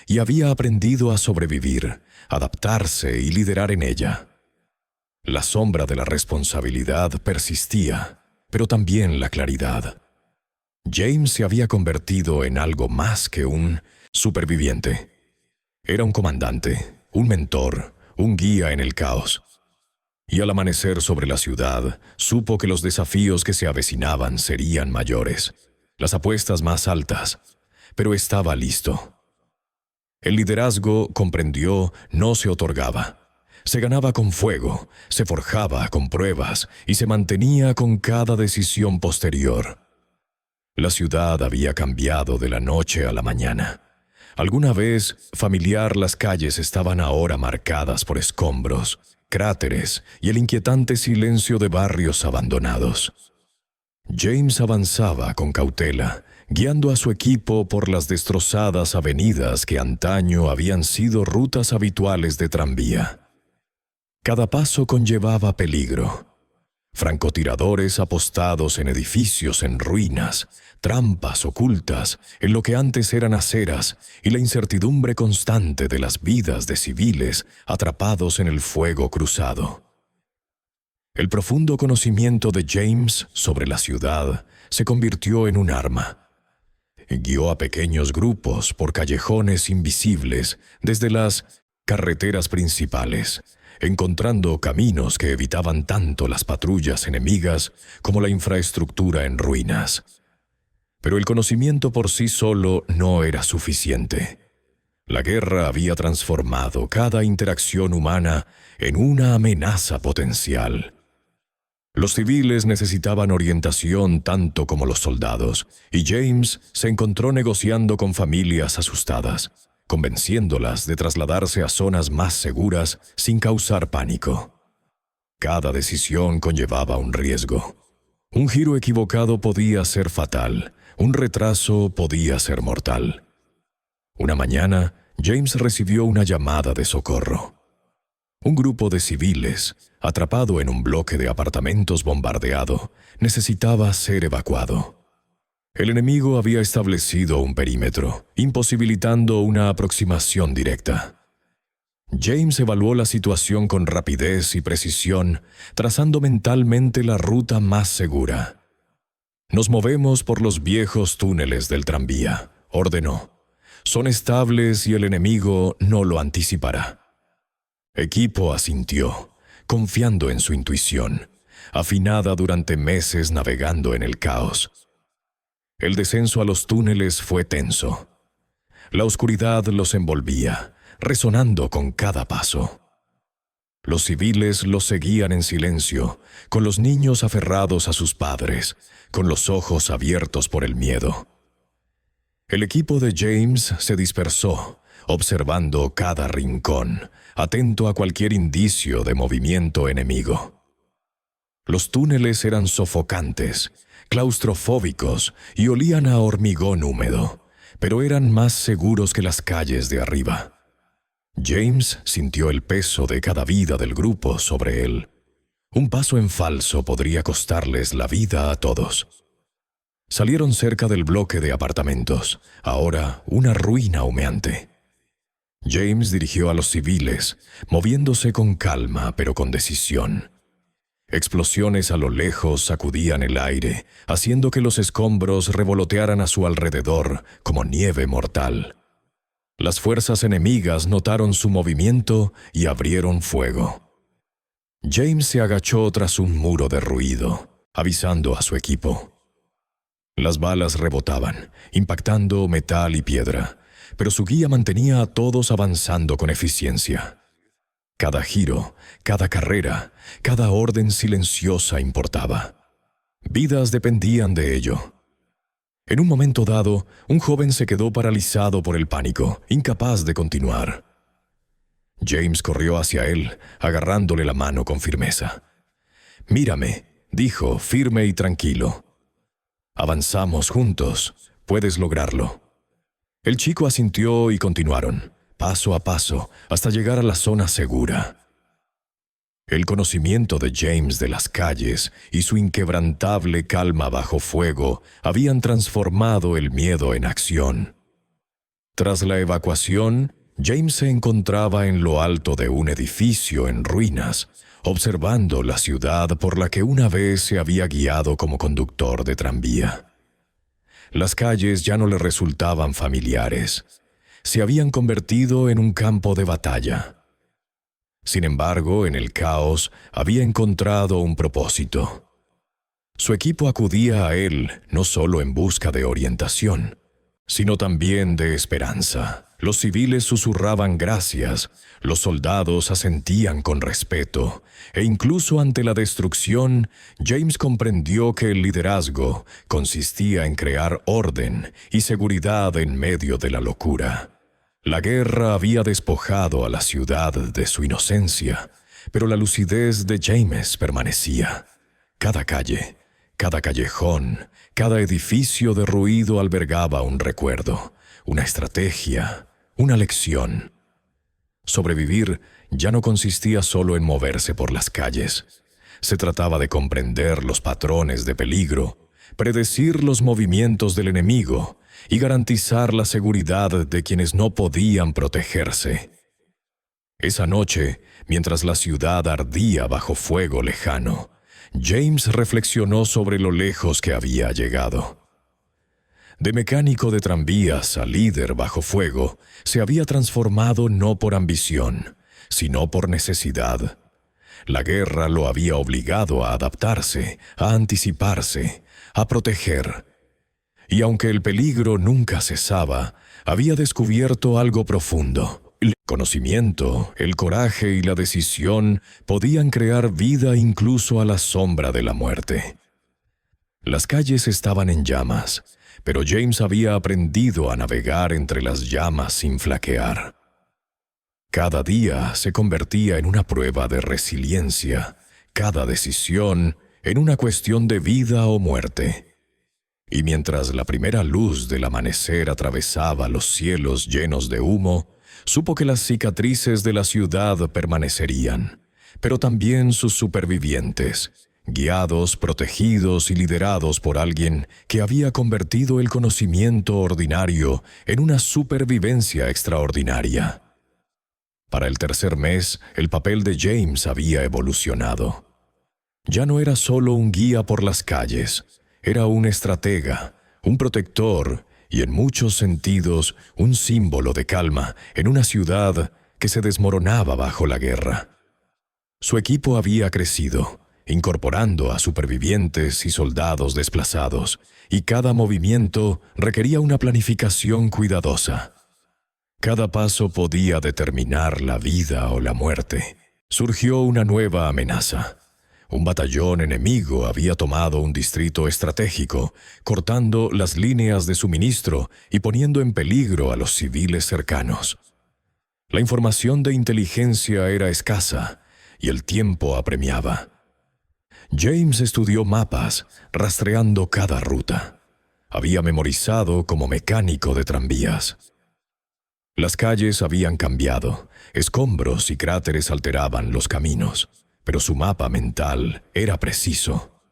y había aprendido a sobrevivir, adaptarse y liderar en ella. La sombra de la responsabilidad persistía, pero también la claridad. James se había convertido en algo más que un superviviente. Era un comandante, un mentor, un guía en el caos. Y al amanecer sobre la ciudad, supo que los desafíos que se avecinaban serían mayores, las apuestas más altas, pero estaba listo. El liderazgo, comprendió, no se otorgaba. Se ganaba con fuego, se forjaba con pruebas y se mantenía con cada decisión posterior. La ciudad había cambiado de la noche a la mañana. Alguna vez familiar, las calles estaban ahora marcadas por escombros, cráteres y el inquietante silencio de barrios abandonados. James avanzaba con cautela, guiando a su equipo por las destrozadas avenidas que antaño habían sido rutas habituales de tranvía. Cada paso conllevaba peligro. Francotiradores apostados en edificios en ruinas, trampas ocultas en lo que antes eran aceras y la incertidumbre constante de las vidas de civiles atrapados en el fuego cruzado. El profundo conocimiento de James sobre la ciudad se convirtió en un arma. Guió a pequeños grupos por callejones invisibles desde las carreteras principales, encontrando caminos que evitaban tanto las patrullas enemigas como la infraestructura en ruinas. Pero el conocimiento por sí solo no era suficiente. La guerra había transformado cada interacción humana en una amenaza potencial. Los civiles necesitaban orientación tanto como los soldados, y James se encontró negociando con familias asustadas, convenciéndolas de trasladarse a zonas más seguras sin causar pánico. Cada decisión conllevaba un riesgo. Un giro equivocado podía ser fatal, un retraso podía ser mortal. Una mañana, James recibió una llamada de socorro. Un grupo de civiles, atrapado en un bloque de apartamentos bombardeado, necesitaba ser evacuado. El enemigo había establecido un perímetro, imposibilitando una aproximación directa. James evaluó la situación con rapidez y precisión, trazando mentalmente la ruta más segura. «Nos movemos por los viejos túneles del tranvía», ordenó. «Son estables y el enemigo no lo anticipará». Equipo asintió, confiando en su intuición, afinada durante meses navegando en el caos. El descenso a los túneles fue tenso. La oscuridad los envolvía, resonando con cada paso. Los civiles los seguían en silencio, con los niños aferrados a sus padres, con los ojos abiertos por el miedo. El equipo de James se dispersó, observando cada rincón, atento a cualquier indicio de movimiento enemigo. Los túneles eran sofocantes, claustrofóbicos y olían a hormigón húmedo, pero eran más seguros que las calles de arriba. James sintió el peso de cada vida del grupo sobre él. Un paso en falso podría costarles la vida a todos. Salieron cerca del bloque de apartamentos, ahora una ruina humeante. James dirigió a los civiles, moviéndose con calma pero con decisión. Explosiones a lo lejos sacudían el aire, haciendo que los escombros revolotearan a su alrededor como nieve mortal. Las fuerzas enemigas notaron su movimiento y abrieron fuego. James se agachó tras un muro de ruido, avisando a su equipo. Las balas rebotaban, impactando metal y piedra, pero su guía mantenía a todos avanzando con eficiencia. Cada giro, cada carrera, cada orden silenciosa importaba. Vidas dependían de ello. En un momento dado, un joven se quedó paralizado por el pánico, incapaz de continuar. James corrió hacia él, agarrándole la mano con firmeza. «Mírame», dijo, firme y tranquilo. «Avanzamos juntos. Puedes lograrlo». El chico asintió y continuaron, paso a paso, hasta llegar a la zona segura. El conocimiento de James de las calles y su inquebrantable calma bajo fuego habían transformado el miedo en acción. Tras la evacuación, James se encontraba en lo alto de un edificio en ruinas, observando la ciudad por la que una vez se había guiado como conductor de tranvía. Las calles ya no le resultaban familiares. Se habían convertido en un campo de batalla. Sin embargo, en el caos había encontrado un propósito. Su equipo acudía a él no solo en busca de orientación, sino también de esperanza. Los civiles susurraban gracias, los soldados asentían con respeto, e incluso ante la destrucción, James comprendió que el liderazgo consistía en crear orden y seguridad en medio de la locura. La guerra había despojado a la ciudad de su inocencia, pero la lucidez de James permanecía. Cada calle, cada callejón, cada edificio derruido albergaba un recuerdo, una estrategia, una lección. Sobrevivir ya no consistía solo en moverse por las calles. Se trataba de comprender los patrones de peligro, predecir los movimientos del enemigo y garantizar la seguridad de quienes no podían protegerse. Esa noche, mientras la ciudad ardía bajo fuego lejano, James reflexionó sobre lo lejos que había llegado. De mecánico de tranvías a líder bajo fuego, se había transformado no por ambición, sino por necesidad. La guerra lo había obligado a adaptarse, a anticiparse, a proteger. Y aunque el peligro nunca cesaba, había descubierto algo profundo. El conocimiento, el coraje y la decisión podían crear vida incluso a la sombra de la muerte. Las calles estaban en llamas, pero James había aprendido a navegar entre las llamas sin flaquear. Cada día se convertía en una prueba de resiliencia, cada decisión en una cuestión de vida o muerte. Y mientras la primera luz del amanecer atravesaba los cielos llenos de humo, supo que las cicatrices de la ciudad permanecerían, pero también sus supervivientes, guiados, protegidos y liderados por alguien que había convertido el conocimiento ordinario en una supervivencia extraordinaria. Para el tercer mes, el papel de James había evolucionado. Ya no era solo un guía por las calles, era un estratega, un protector y en muchos sentidos un símbolo de calma en una ciudad que se desmoronaba bajo la guerra. Su equipo había crecido, incorporando a supervivientes y soldados desplazados, y cada movimiento requería una planificación cuidadosa. Cada paso podía determinar la vida o la muerte. Surgió una nueva amenaza. Un batallón enemigo había tomado un distrito estratégico, cortando las líneas de suministro y poniendo en peligro a los civiles cercanos. La información de inteligencia era escasa y el tiempo apremiaba. James estudió mapas, rastreando cada ruta. Había memorizado como mecánico de tranvías. Las calles habían cambiado, escombros y cráteres alteraban los caminos, pero su mapa mental era preciso.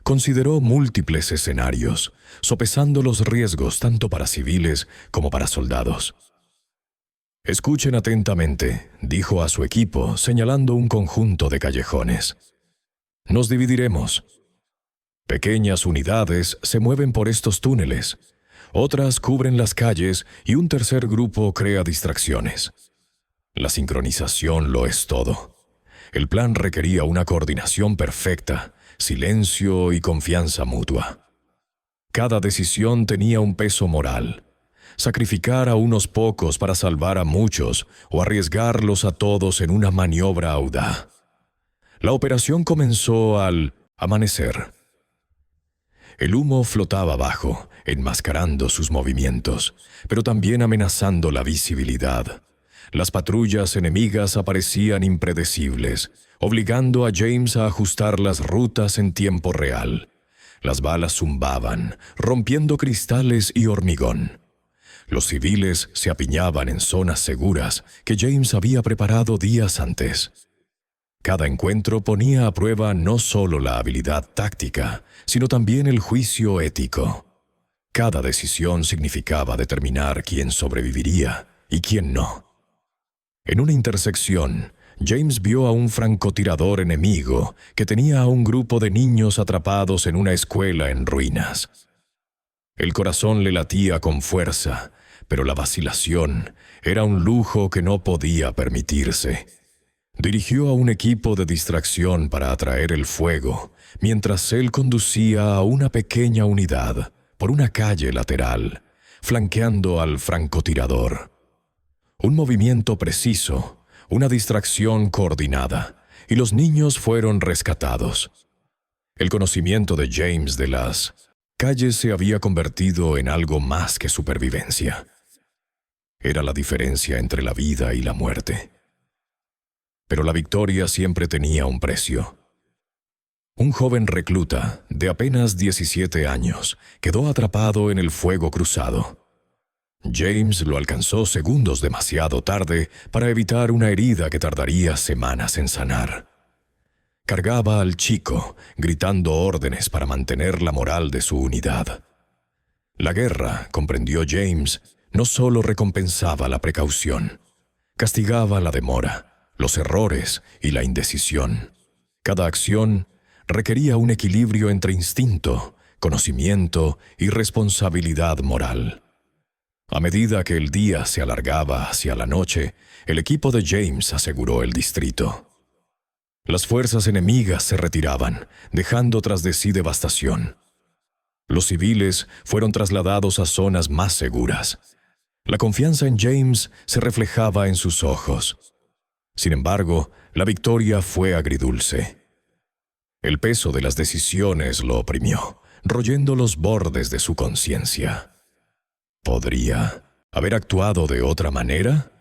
Consideró múltiples escenarios, sopesando los riesgos tanto para civiles como para soldados. «Escuchen atentamente», dijo a su equipo, señalando un conjunto de callejones. «Nos dividiremos. Pequeñas unidades se mueven por estos túneles, otras cubren las calles y un tercer grupo crea distracciones. La sincronización lo es todo. El plan requería una coordinación perfecta, silencio y confianza mutua. Cada decisión tenía un peso moral. Sacrificar a unos pocos para salvar a muchos o arriesgarlos a todos en una maniobra audaz. La operación comenzó al amanecer. El humo flotaba abajo, enmascarando sus movimientos, pero también amenazando la visibilidad. Las patrullas enemigas aparecían impredecibles, obligando a James a ajustar las rutas en tiempo real. Las balas zumbaban, rompiendo cristales y hormigón. Los civiles se apiñaban en zonas seguras que James había preparado días antes. Cada encuentro ponía a prueba no solo la habilidad táctica, sino también el juicio ético. Cada decisión significaba determinar quién sobreviviría y quién no. En una intersección, James vio a un francotirador enemigo que tenía a un grupo de niños atrapados en una escuela en ruinas. El corazón le latía con fuerza, pero la vacilación era un lujo que no podía permitirse. Dirigió a un equipo de distracción para atraer el fuego, mientras él conducía a una pequeña unidad por una calle lateral, flanqueando al francotirador. Un movimiento preciso, una distracción coordinada, y los niños fueron rescatados. El conocimiento de James de las calles se había convertido en algo más que supervivencia. Era la diferencia entre la vida y la muerte. Pero la victoria siempre tenía un precio. Un joven recluta, de apenas 17 años, quedó atrapado en el fuego cruzado. James lo alcanzó segundos demasiado tarde para evitar una herida que tardaría semanas en sanar. Cargaba al chico, gritando órdenes para mantener la moral de su unidad. La guerra, comprendió James, no solo recompensaba la precaución, castigaba la demora, los errores y la indecisión. Cada acción requería un equilibrio entre instinto, conocimiento y responsabilidad moral. A medida que el día se alargaba hacia la noche, el equipo de James aseguró el distrito. Las fuerzas enemigas se retiraban, dejando tras de sí devastación. Los civiles fueron trasladados a zonas más seguras. La confianza en James se reflejaba en sus ojos. Sin embargo, la victoria fue agridulce. El peso de las decisiones lo oprimió, royendo los bordes de su conciencia. ¿Podría haber actuado de otra manera?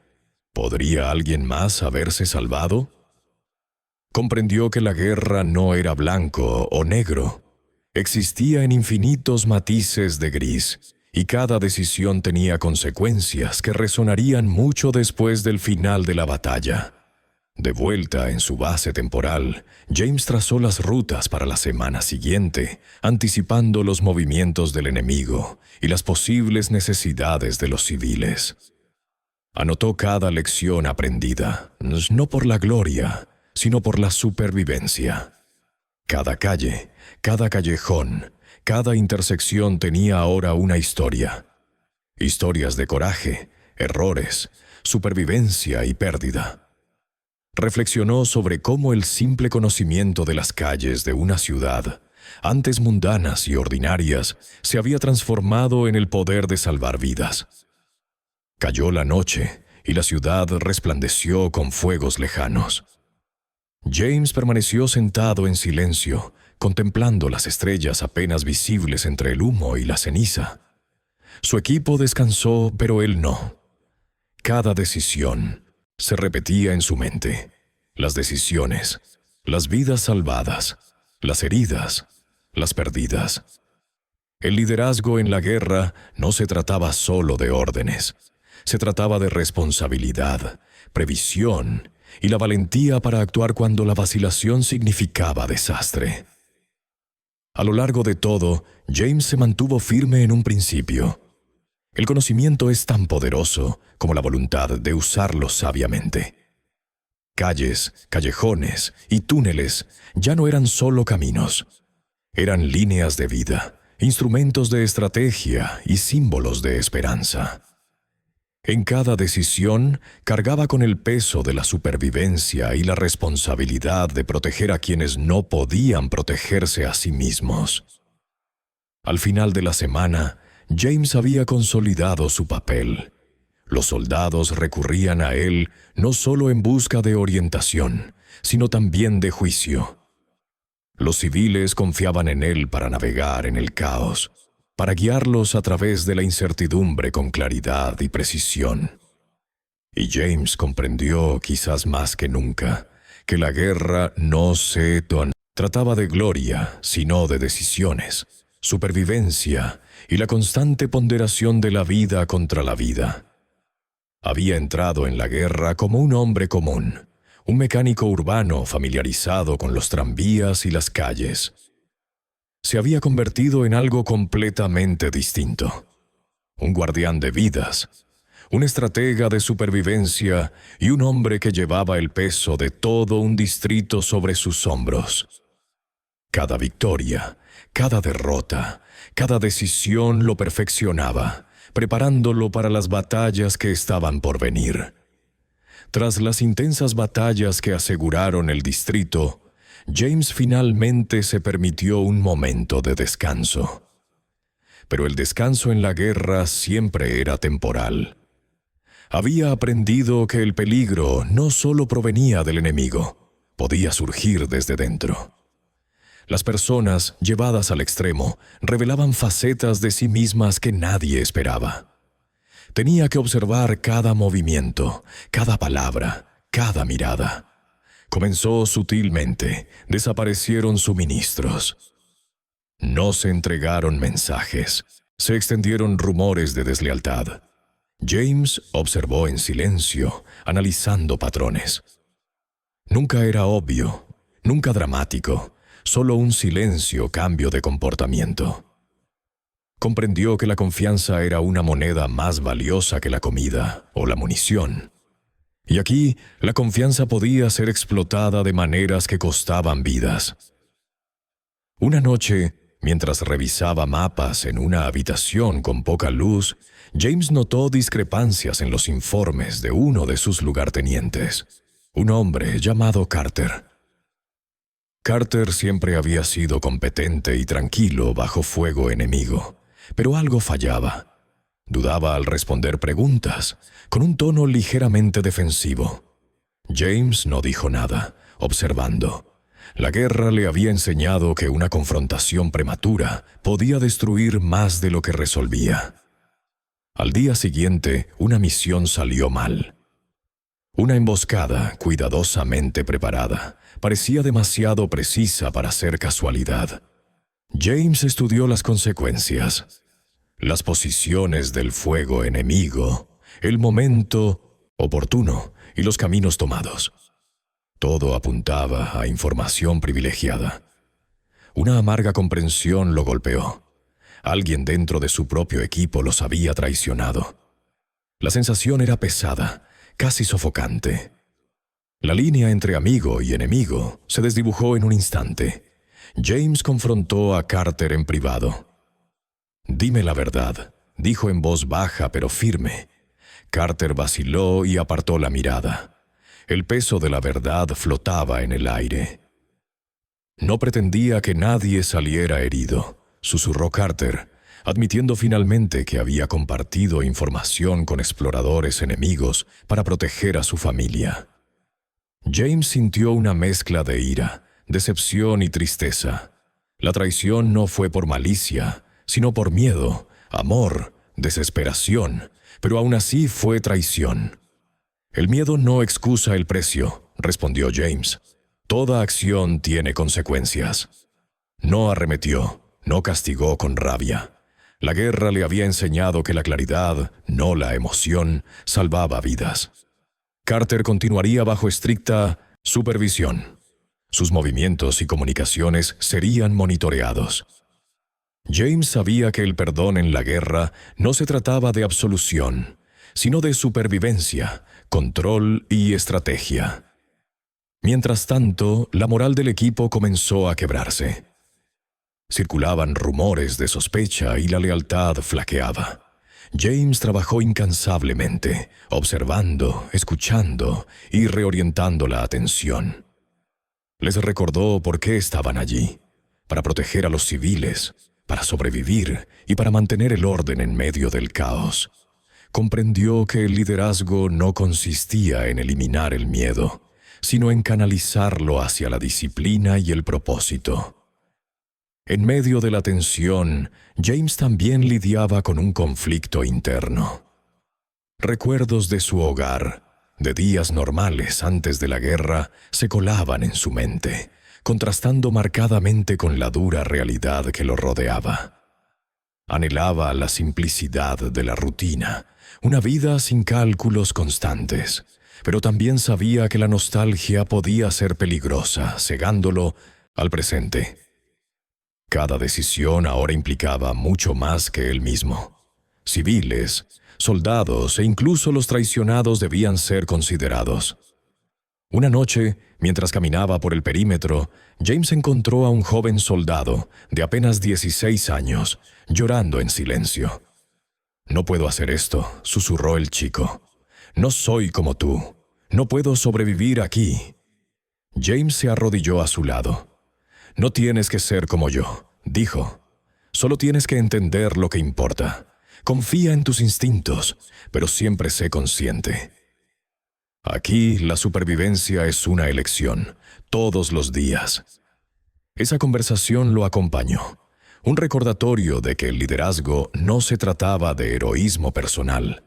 ¿Podría alguien más haberse salvado? Comprendió que la guerra no era blanco o negro. Existía en infinitos matices de gris, y cada decisión tenía consecuencias que resonarían mucho después del final de la batalla. De vuelta en su base temporal, James trazó las rutas para la semana siguiente, anticipando los movimientos del enemigo y las posibles necesidades de los civiles. Anotó cada lección aprendida, no por la gloria, sino por la supervivencia. Cada calle, cada callejón, cada intersección tenía ahora una historia. Historias de coraje, errores, supervivencia y pérdida. Reflexionó sobre cómo el simple conocimiento de las calles de una ciudad, antes mundanas y ordinarias, se había transformado en el poder de salvar vidas. Cayó la noche y la ciudad resplandeció con fuegos lejanos. James permaneció sentado en silencio, contemplando las estrellas apenas visibles entre el humo y la ceniza. Su equipo descansó, pero él no. Cada decisión se repetía en su mente. Las decisiones, las vidas salvadas, las heridas, las perdidas. El liderazgo en la guerra no se trataba solo de órdenes. Se trataba de responsabilidad, previsión y la valentía para actuar cuando la vacilación significaba desastre. A lo largo de todo, James se mantuvo firme en un principio. El conocimiento es tan poderoso como la voluntad de usarlo sabiamente. Calles, callejones y túneles ya no eran solo caminos. Eran líneas de vida, instrumentos de estrategia y símbolos de esperanza. En cada decisión cargaba con el peso de la supervivencia y la responsabilidad de proteger a quienes no podían protegerse a sí mismos. Al final de la semana, James había consolidado su papel. Los soldados recurrían a él no solo en busca de orientación, sino también de juicio. Los civiles confiaban en él para navegar en el caos, para guiarlos a través de la incertidumbre con claridad y precisión. Y James comprendió, quizás más que nunca, que la guerra no se trataba de gloria, sino de decisiones, supervivencia y la constante ponderación de la vida contra la vida. Había entrado en la guerra como un hombre común, un mecánico urbano familiarizado con los tranvías y las calles. Se había convertido en algo completamente distinto. Un guardián de vidas, un estratega de supervivencia y un hombre que llevaba el peso de todo un distrito sobre sus hombros. Cada victoria, cada derrota, cada decisión lo perfeccionaba, preparándolo para las batallas que estaban por venir. Tras las intensas batallas que aseguraron el distrito, James finalmente se permitió un momento de descanso. Pero el descanso en la guerra siempre era temporal. Había aprendido que el peligro no solo provenía del enemigo, podía surgir desde dentro. Las personas, llevadas al extremo, revelaban facetas de sí mismas que nadie esperaba. Tenía que observar cada movimiento, cada palabra, cada mirada. Comenzó sutilmente, desaparecieron suministros. No se entregaron mensajes, se extendieron rumores de deslealtad. James observó en silencio, analizando patrones. Nunca era obvio, nunca dramático, solo un silencio cambio de comportamiento. Comprendió que la confianza era una moneda más valiosa que la comida o la munición. Y aquí, la confianza podía ser explotada de maneras que costaban vidas. Una noche, mientras revisaba mapas en una habitación con poca luz, James notó discrepancias en los informes de uno de sus lugartenientes, un hombre llamado Carter. Carter siempre había sido competente y tranquilo bajo fuego enemigo, pero algo fallaba. Dudaba al responder preguntas, con un tono ligeramente defensivo. James no dijo nada, observando. La guerra le había enseñado que una confrontación prematura podía destruir más de lo que resolvía. Al día siguiente, una misión salió mal. Una emboscada, cuidadosamente preparada, parecía demasiado precisa para ser casualidad. James estudió las consecuencias. Las posiciones del fuego enemigo, el momento oportuno y los caminos tomados. Todo apuntaba a información privilegiada. Una amarga comprensión lo golpeó. Alguien dentro de su propio equipo los había traicionado. La sensación era pesada, casi sofocante. La línea entre amigo y enemigo se desdibujó en un instante. James confrontó a Carter en privado. «Dime la verdad», dijo en voz baja pero firme. Carter vaciló y apartó la mirada. El peso de la verdad flotaba en el aire. «No pretendía que nadie saliera herido», susurró Carter, admitiendo finalmente que había compartido información con exploradores enemigos para proteger a su familia. James sintió una mezcla de ira, decepción y tristeza. La traición no fue por malicia, sino por miedo, amor, desesperación, pero aún así fue traición. «El miedo no excusa el precio», respondió James. «Toda acción tiene consecuencias». No arremetió, no castigó con rabia. La guerra le había enseñado que la claridad, no la emoción, salvaba vidas. Carter continuaría bajo estricta supervisión. Sus movimientos y comunicaciones serían monitoreados. James sabía que el perdón en la guerra no se trataba de absolución, sino de supervivencia, control y estrategia. Mientras tanto, la moral del equipo comenzó a quebrarse. Circulaban rumores de sospecha y la lealtad flaqueaba. James trabajó incansablemente, observando, escuchando y reorientando la atención. Les recordó por qué estaban allí: para proteger a los civiles, para sobrevivir y para mantener el orden en medio del caos. Comprendió que el liderazgo no consistía en eliminar el miedo, sino en canalizarlo hacia la disciplina y el propósito. En medio de la tensión, James también lidiaba con un conflicto interno. Recuerdos de su hogar, de días normales antes de la guerra, se colaban en su mente, contrastando marcadamente con la dura realidad que lo rodeaba. Anhelaba la simplicidad de la rutina, una vida sin cálculos constantes, pero también sabía que la nostalgia podía ser peligrosa, cegándolo al presente. Cada decisión ahora implicaba mucho más que él mismo. Civiles, soldados e incluso los traicionados debían ser considerados. Una noche, mientras caminaba por el perímetro, James encontró a un joven soldado de apenas 16 años, llorando en silencio. «No puedo hacer esto», susurró el chico. «No soy como tú. No puedo sobrevivir aquí». James se arrodilló a su lado. «No tienes que ser como yo», dijo. «Solo tienes que entender lo que importa. Confía en tus instintos, pero siempre sé consciente. Aquí la supervivencia es una elección, todos los días». Esa conversación lo acompañó, un recordatorio de que el liderazgo no se trataba de heroísmo personal,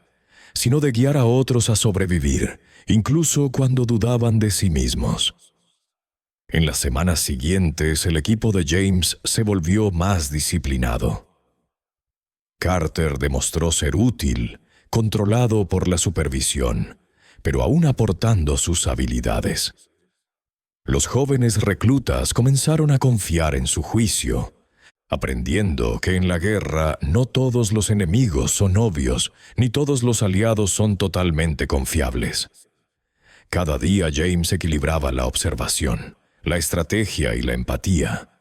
sino de guiar a otros a sobrevivir, incluso cuando dudaban de sí mismos. En las semanas siguientes, el equipo de James se volvió más disciplinado. Carter demostró ser útil, controlado por la supervisión, pero aún aportando sus habilidades. Los jóvenes reclutas comenzaron a confiar en su juicio, aprendiendo que en la guerra no todos los enemigos son obvios, ni todos los aliados son totalmente confiables. Cada día James equilibraba la observación, la estrategia y la empatía.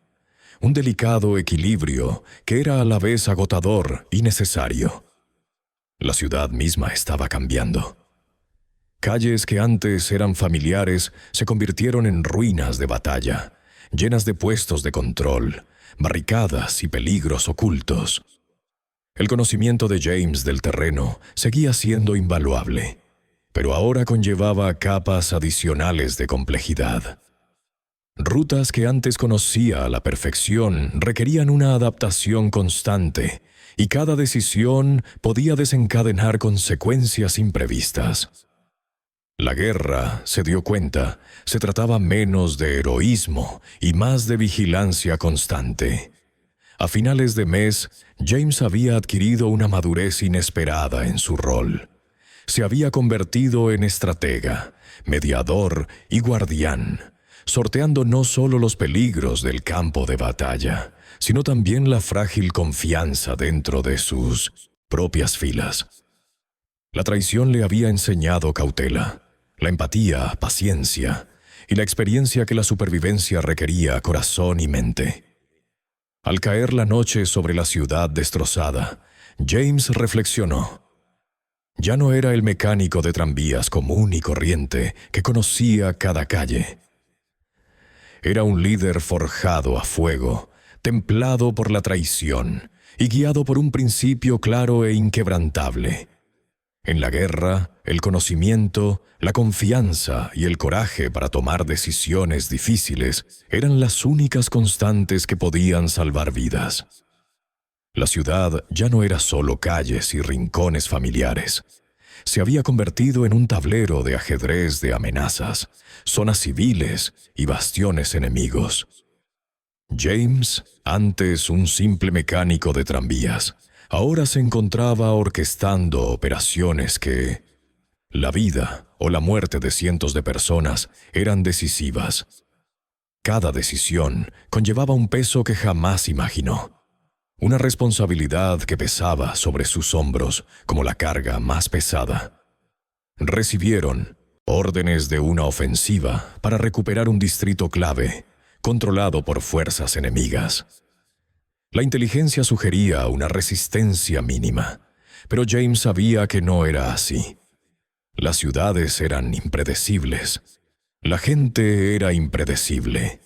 Un delicado equilibrio que era a la vez agotador y necesario. La ciudad misma estaba cambiando. Calles que antes eran familiares se convirtieron en ruinas de batalla, llenas de puestos de control, barricadas y peligros ocultos. El conocimiento de James del terreno seguía siendo invaluable, pero ahora conllevaba capas adicionales de complejidad. Rutas que antes conocía a la perfección requerían una adaptación constante, y cada decisión podía desencadenar consecuencias imprevistas. La guerra, se dio cuenta, se trataba menos de heroísmo y más de vigilancia constante. A finales de mes, James había adquirido una madurez inesperada en su rol. Se había convertido en estratega, mediador y guardián, sorteando no solo los peligros del campo de batalla, sino también la frágil confianza dentro de sus propias filas. La traición le había enseñado cautela, la empatía, paciencia y la experiencia que la supervivencia requería corazón y mente. Al caer la noche sobre la ciudad destrozada, James reflexionó. Ya no era el mecánico de tranvías común y corriente que conocía cada calle. Era un líder forjado a fuego, templado por la traición y guiado por un principio claro e inquebrantable. En la guerra, el conocimiento, la confianza y el coraje para tomar decisiones difíciles eran las únicas constantes que podían salvar vidas. La ciudad ya no era solo calles y rincones familiares. Se había convertido en un tablero de ajedrez de amenazas, zonas civiles y bastiones enemigos. James, antes un simple mecánico de tranvías, ahora se encontraba orquestando operaciones que La vida o la muerte de cientos de personas eran decisivas. Cada decisión conllevaba un peso que jamás imaginó. Una responsabilidad que pesaba sobre sus hombros como la carga más pesada. Recibieron órdenes de una ofensiva para recuperar un distrito clave, controlado por fuerzas enemigas. La inteligencia sugería una resistencia mínima, pero James sabía que no era así. Las ciudades eran impredecibles. La gente era impredecible.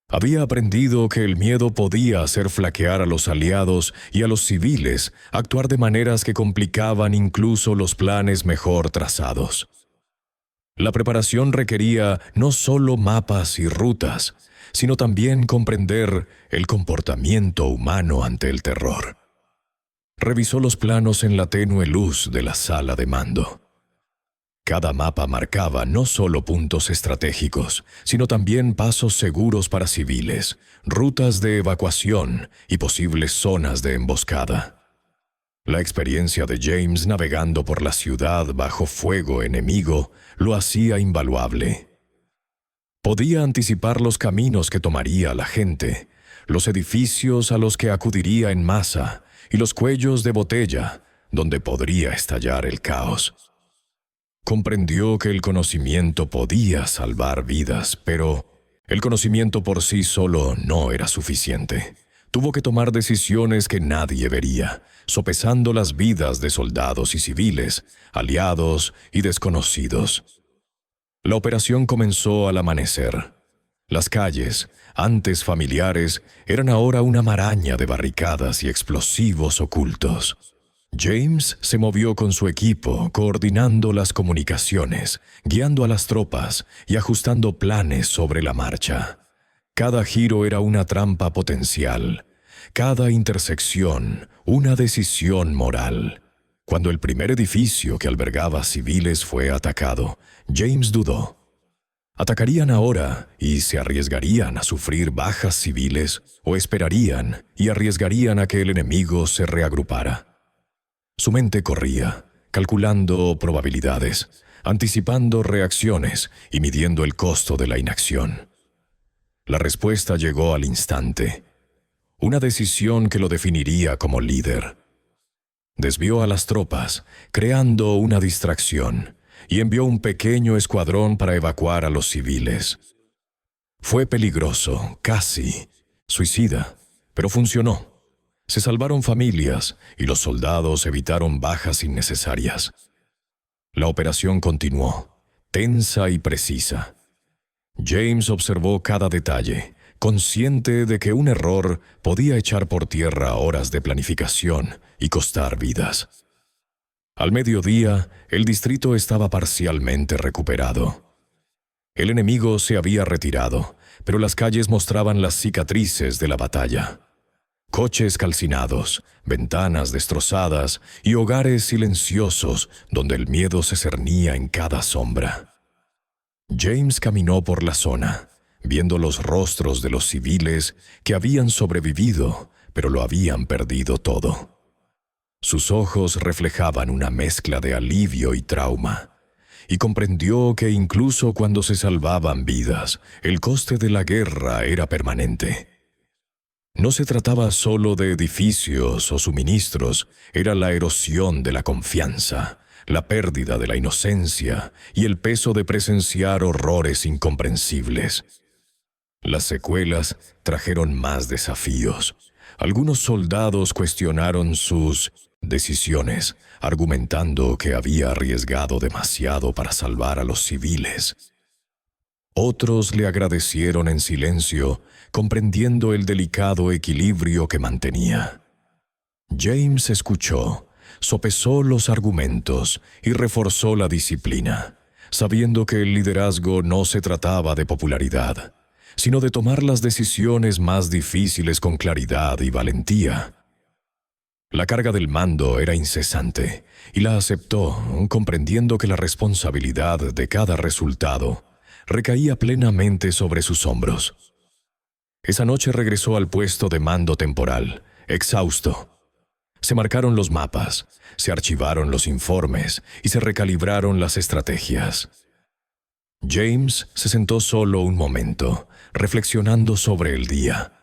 Había aprendido que el miedo podía hacer flaquear a los aliados y a los civiles actuar de maneras que complicaban incluso los planes mejor trazados. La preparación requería no solo mapas y rutas, sino también comprender el comportamiento humano ante el terror. Revisó los planos en la tenue luz de la sala de mando. Cada mapa marcaba no solo puntos estratégicos, sino también pasos seguros para civiles, rutas de evacuación y posibles zonas de emboscada. La experiencia de James navegando por la ciudad bajo fuego enemigo lo hacía invaluable. Podía anticipar los caminos que tomaría la gente, los edificios a los que acudiría en masa y los cuellos de botella donde podría estallar el caos. Comprendió que el conocimiento podía salvar vidas, pero el conocimiento por sí solo no era suficiente. Tuvo que tomar decisiones que nadie vería, sopesando las vidas de soldados y civiles, aliados y desconocidos. La operación comenzó al amanecer. Las calles, antes familiares, eran ahora una maraña de barricadas y explosivos ocultos. James se movió con su equipo, coordinando las comunicaciones, guiando a las tropas y ajustando planes sobre la marcha. Cada giro era una trampa potencial, cada intersección una decisión moral. Cuando el primer edificio que albergaba civiles fue atacado, James dudó. ¿Atacarían ahora y se arriesgarían a sufrir bajas civiles o esperarían y arriesgarían a que el enemigo se reagrupara? Su mente corría, calculando probabilidades, anticipando reacciones y midiendo el costo de la inacción. La respuesta llegó al instante. Una decisión que lo definiría como líder. Desvió a las tropas, creando una distracción, y envió un pequeño escuadrón para evacuar a los civiles. Fue peligroso, casi suicida, pero funcionó. Se salvaron familias y los soldados evitaron bajas innecesarias. La operación continuó, tensa y precisa. James observó cada detalle, consciente de que un error podía echar por tierra horas de planificación y costar vidas. Al mediodía, el distrito estaba parcialmente recuperado. El enemigo se había retirado, pero las calles mostraban las cicatrices de la batalla. Coches calcinados, ventanas destrozadas y hogares silenciosos donde el miedo se cernía en cada sombra. James caminó por la zona, viendo los rostros de los civiles que habían sobrevivido, pero lo habían perdido todo. Sus ojos reflejaban una mezcla de alivio y trauma, y comprendió que incluso cuando se salvaban vidas, el coste de la guerra era permanente. No se trataba solo de edificios o suministros, era la erosión de la confianza, la pérdida de la inocencia y el peso de presenciar horrores incomprensibles. Las secuelas trajeron más desafíos. Algunos soldados cuestionaron sus decisiones, argumentando que había arriesgado demasiado para salvar a los civiles. Otros le agradecieron en silencio, comprendiendo el delicado equilibrio que mantenía. James escuchó, sopesó los argumentos y reforzó la disciplina, sabiendo que el liderazgo no se trataba de popularidad, sino de tomar las decisiones más difíciles con claridad y valentía. La carga del mando era incesante, y la aceptó, comprendiendo que la responsabilidad de cada resultado recaía plenamente sobre sus hombros. Esa noche regresó al puesto de mando temporal, exhausto. Se marcaron los mapas, se archivaron los informes y se recalibraron las estrategias. James se sentó solo un momento, reflexionando sobre el día.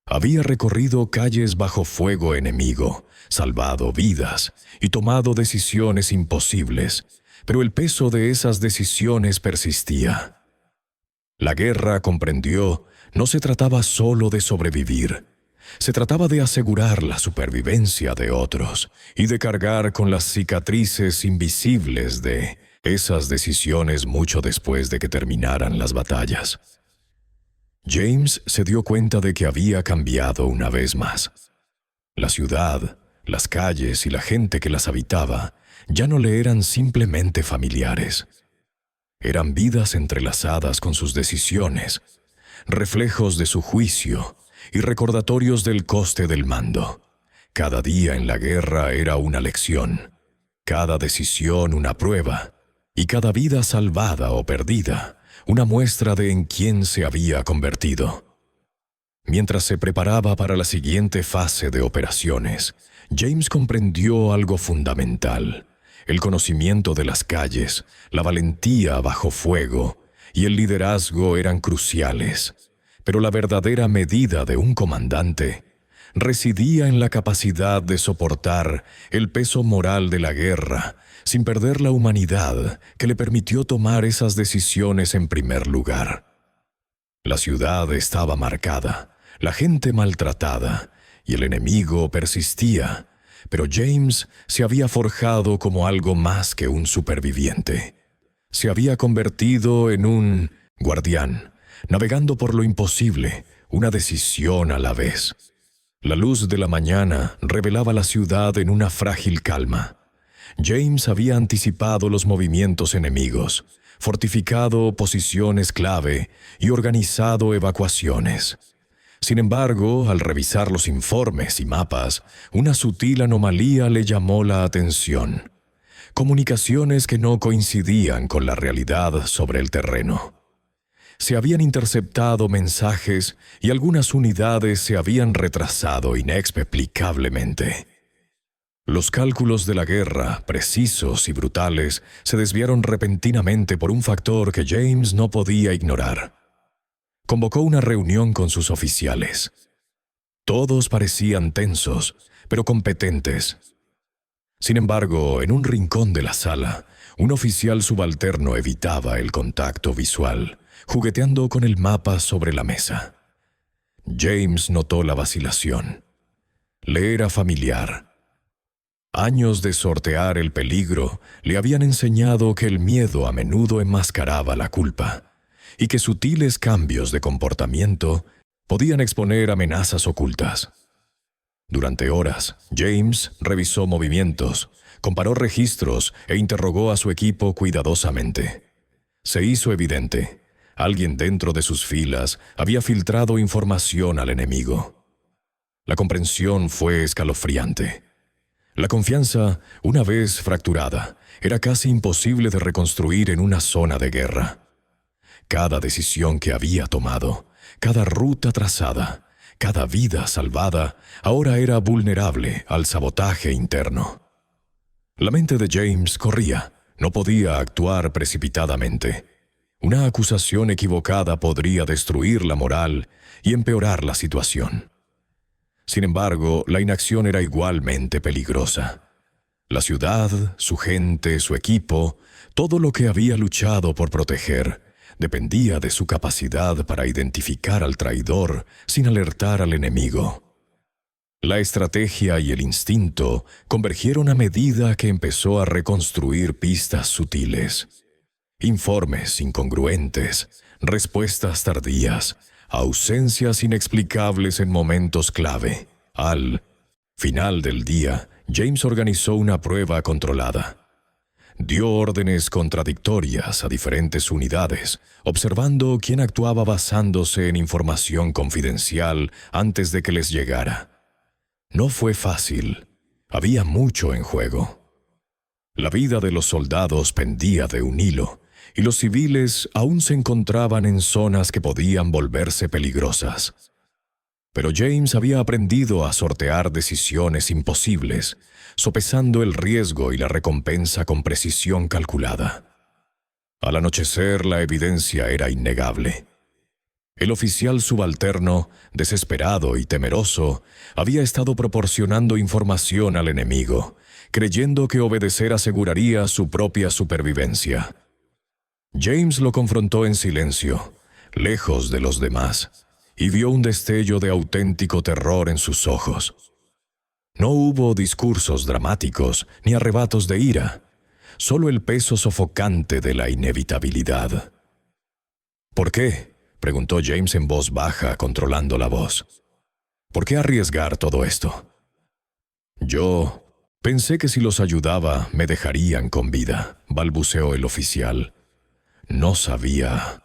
Había recorrido calles bajo fuego enemigo, salvado vidas y tomado decisiones imposibles, pero el peso de esas decisiones persistía. La guerra, comprendió, no se trataba solo de sobrevivir. Se trataba de asegurar la supervivencia de otros y de cargar con las cicatrices invisibles de esas decisiones mucho después de que terminaran las batallas. James se dio cuenta de que había cambiado una vez más. La ciudad, las calles y la gente que las habitaba ya no le eran simplemente familiares. Eran vidas entrelazadas con sus decisiones, reflejos de su juicio y recordatorios del coste del mando. Cada día en la guerra era una lección, cada decisión una prueba, y cada vida salvada o perdida una muestra de en quién se había convertido. Mientras se preparaba para la siguiente fase de operaciones, James comprendió algo fundamental. El conocimiento de las calles, la valentía bajo fuego y el liderazgo eran cruciales, pero la verdadera medida de un comandante residía en la capacidad de soportar el peso moral de la guerra sin perder la humanidad que le permitió tomar esas decisiones en primer lugar. La ciudad estaba marcada, la gente maltratada y el enemigo persistía, pero James se había forjado como algo más que un superviviente. Se había convertido en un guardián, navegando por lo imposible, una decisión a la vez. La luz de la mañana revelaba la ciudad en una frágil calma. James había anticipado los movimientos enemigos, fortificado posiciones clave y organizado evacuaciones. Sin embargo, al revisar los informes y mapas, una sutil anomalía le llamó la atención. Comunicaciones que no coincidían con la realidad sobre el terreno. Se habían interceptado mensajes y algunas unidades se habían retrasado inexplicablemente. Los cálculos de la guerra, precisos y brutales, se desviaron repentinamente por un factor que James no podía ignorar. Convocó una reunión con sus oficiales. Todos parecían tensos, pero competentes. Sin embargo, en un rincón de la sala, un oficial subalterno evitaba el contacto visual, jugueteando con el mapa sobre la mesa. James notó la vacilación. Le era familiar. Años de sortear el peligro le habían enseñado que el miedo a menudo enmascaraba la culpa, y que sutiles cambios de comportamiento podían exponer amenazas ocultas. Durante horas, James revisó movimientos, comparó registros e interrogó a su equipo cuidadosamente. Se hizo evidente, alguien dentro de sus filas había filtrado información al enemigo. La comprensión fue escalofriante. La confianza, una vez fracturada, era casi imposible de reconstruir en una zona de guerra. Cada decisión que había tomado, cada ruta trazada, cada vida salvada, ahora era vulnerable al sabotaje interno. La mente de James corría, no podía actuar precipitadamente. Una acusación equivocada podría destruir la moral y empeorar la situación. Sin embargo, la inacción era igualmente peligrosa. La ciudad, su gente, su equipo, todo lo que había luchado por proteger, dependía de su capacidad para identificar al traidor sin alertar al enemigo. La estrategia y el instinto convergieron a medida que empezó a reconstruir pistas sutiles. Informes incongruentes, respuestas tardías, ausencias inexplicables en momentos clave. Al final del día, James organizó una prueba controlada. Dio órdenes contradictorias a diferentes unidades, observando quién actuaba basándose en información confidencial antes de que les llegara. No fue fácil. Había mucho en juego. La vida de los soldados pendía de un hilo, y los civiles aún se encontraban en zonas que podían volverse peligrosas. Pero James había aprendido a sortear decisiones imposibles, sopesando el riesgo y la recompensa con precisión calculada. Al anochecer, la evidencia era innegable. El oficial subalterno, desesperado y temeroso, había estado proporcionando información al enemigo, creyendo que obedecer aseguraría su propia supervivencia. James lo confrontó en silencio, lejos de los demás, y vio un destello de auténtico terror en sus ojos. No hubo discursos dramáticos ni arrebatos de ira, solo el peso sofocante de la inevitabilidad. ¿Por qué?, preguntó James en voz baja, controlando la voz. ¿Por qué arriesgar todo esto? Yo pensé que si los ayudaba me dejarían con vida, balbuceó el oficial. No sabía.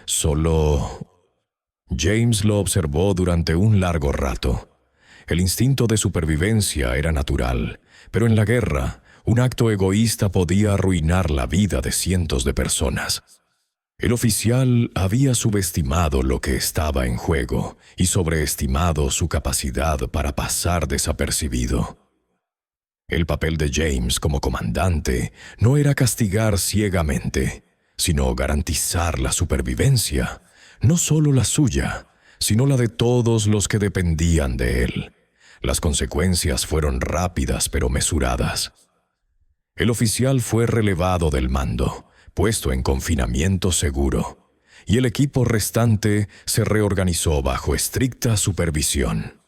Solo... James lo observó durante un largo rato. El instinto de supervivencia era natural, pero en la guerra, un acto egoísta podía arruinar la vida de cientos de personas. El oficial había subestimado lo que estaba en juego y sobreestimado su capacidad para pasar desapercibido. El papel de James como comandante no era castigar ciegamente, sino garantizar la supervivencia, no solo la suya, sino la de todos los que dependían de él. Las consecuencias fueron rápidas pero mesuradas. El oficial fue relevado del mando, puesto en confinamiento seguro, y el equipo restante se reorganizó bajo estricta supervisión.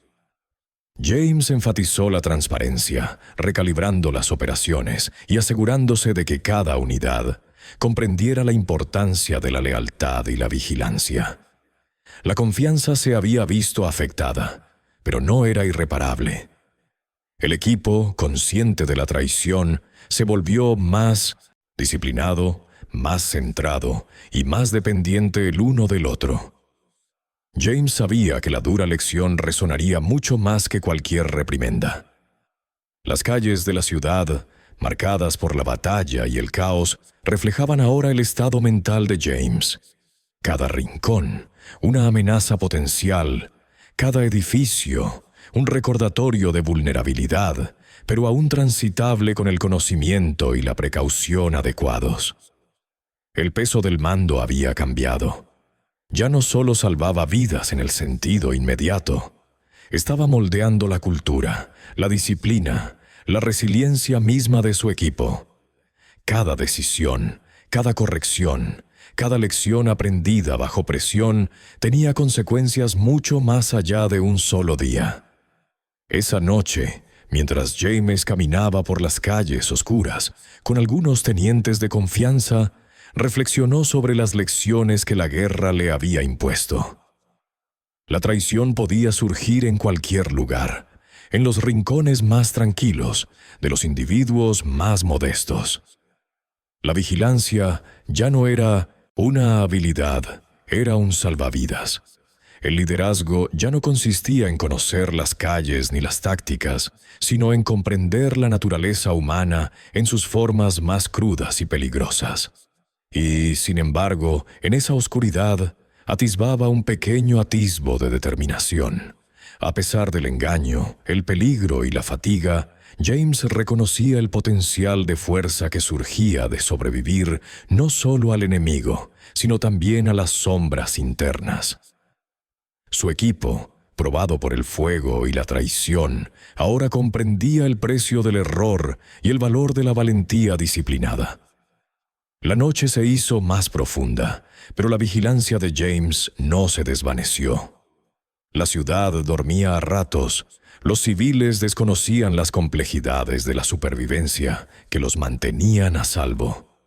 James enfatizó la transparencia, recalibrando las operaciones y asegurándose de que cada unidad comprendiera la importancia de la lealtad y la vigilancia. La confianza se había visto afectada, pero no era irreparable. El equipo, consciente de la traición, se volvió más disciplinado, más centrado y más dependiente el uno del otro. James sabía que la dura lección resonaría mucho más que cualquier reprimenda. Las calles de la ciudad, marcadas por la batalla y el caos, reflejaban ahora el estado mental de James. Cada rincón, una amenaza potencial, cada edificio, un recordatorio de vulnerabilidad, pero aún transitable con el conocimiento y la precaución adecuados. El peso del mando había cambiado. Ya no solo salvaba vidas en el sentido inmediato, estaba moldeando la cultura, la disciplina, la resiliencia misma de su equipo. Cada decisión, cada corrección, cada lección aprendida bajo presión tenía consecuencias mucho más allá de un solo día. Esa noche, mientras James caminaba por las calles oscuras, con algunos tenientes de confianza, reflexionó sobre las lecciones que la guerra le había impuesto. La traición podía surgir en cualquier lugar, en los rincones más tranquilos, de los individuos más modestos. La vigilancia ya no era una habilidad, era un salvavidas. El liderazgo ya no consistía en conocer las calles ni las tácticas, sino en comprender la naturaleza humana en sus formas más crudas y peligrosas. Y, sin embargo, en esa oscuridad atisbaba un pequeño atisbo de determinación. A pesar del engaño, el peligro y la fatiga, James reconocía el potencial de fuerza que surgía de sobrevivir no solo al enemigo, sino también a las sombras internas. Su equipo, probado por el fuego y la traición, ahora comprendía el precio del error y el valor de la valentía disciplinada. La noche se hizo más profunda, pero la vigilancia de James no se desvaneció. La ciudad dormía a ratos. Los civiles desconocían las complejidades de la supervivencia que los mantenían a salvo.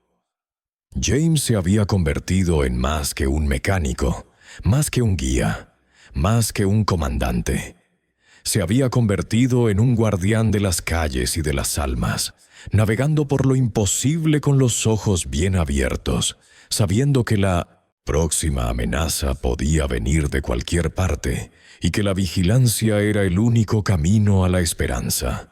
James se había convertido en más que un mecánico, más que un guía, más que un comandante. Se había convertido en un guardián de las calles y de las almas, navegando por lo imposible con los ojos bien abiertos, sabiendo que la próxima amenaza podía venir de cualquier parte y que la vigilancia era el único camino a la esperanza.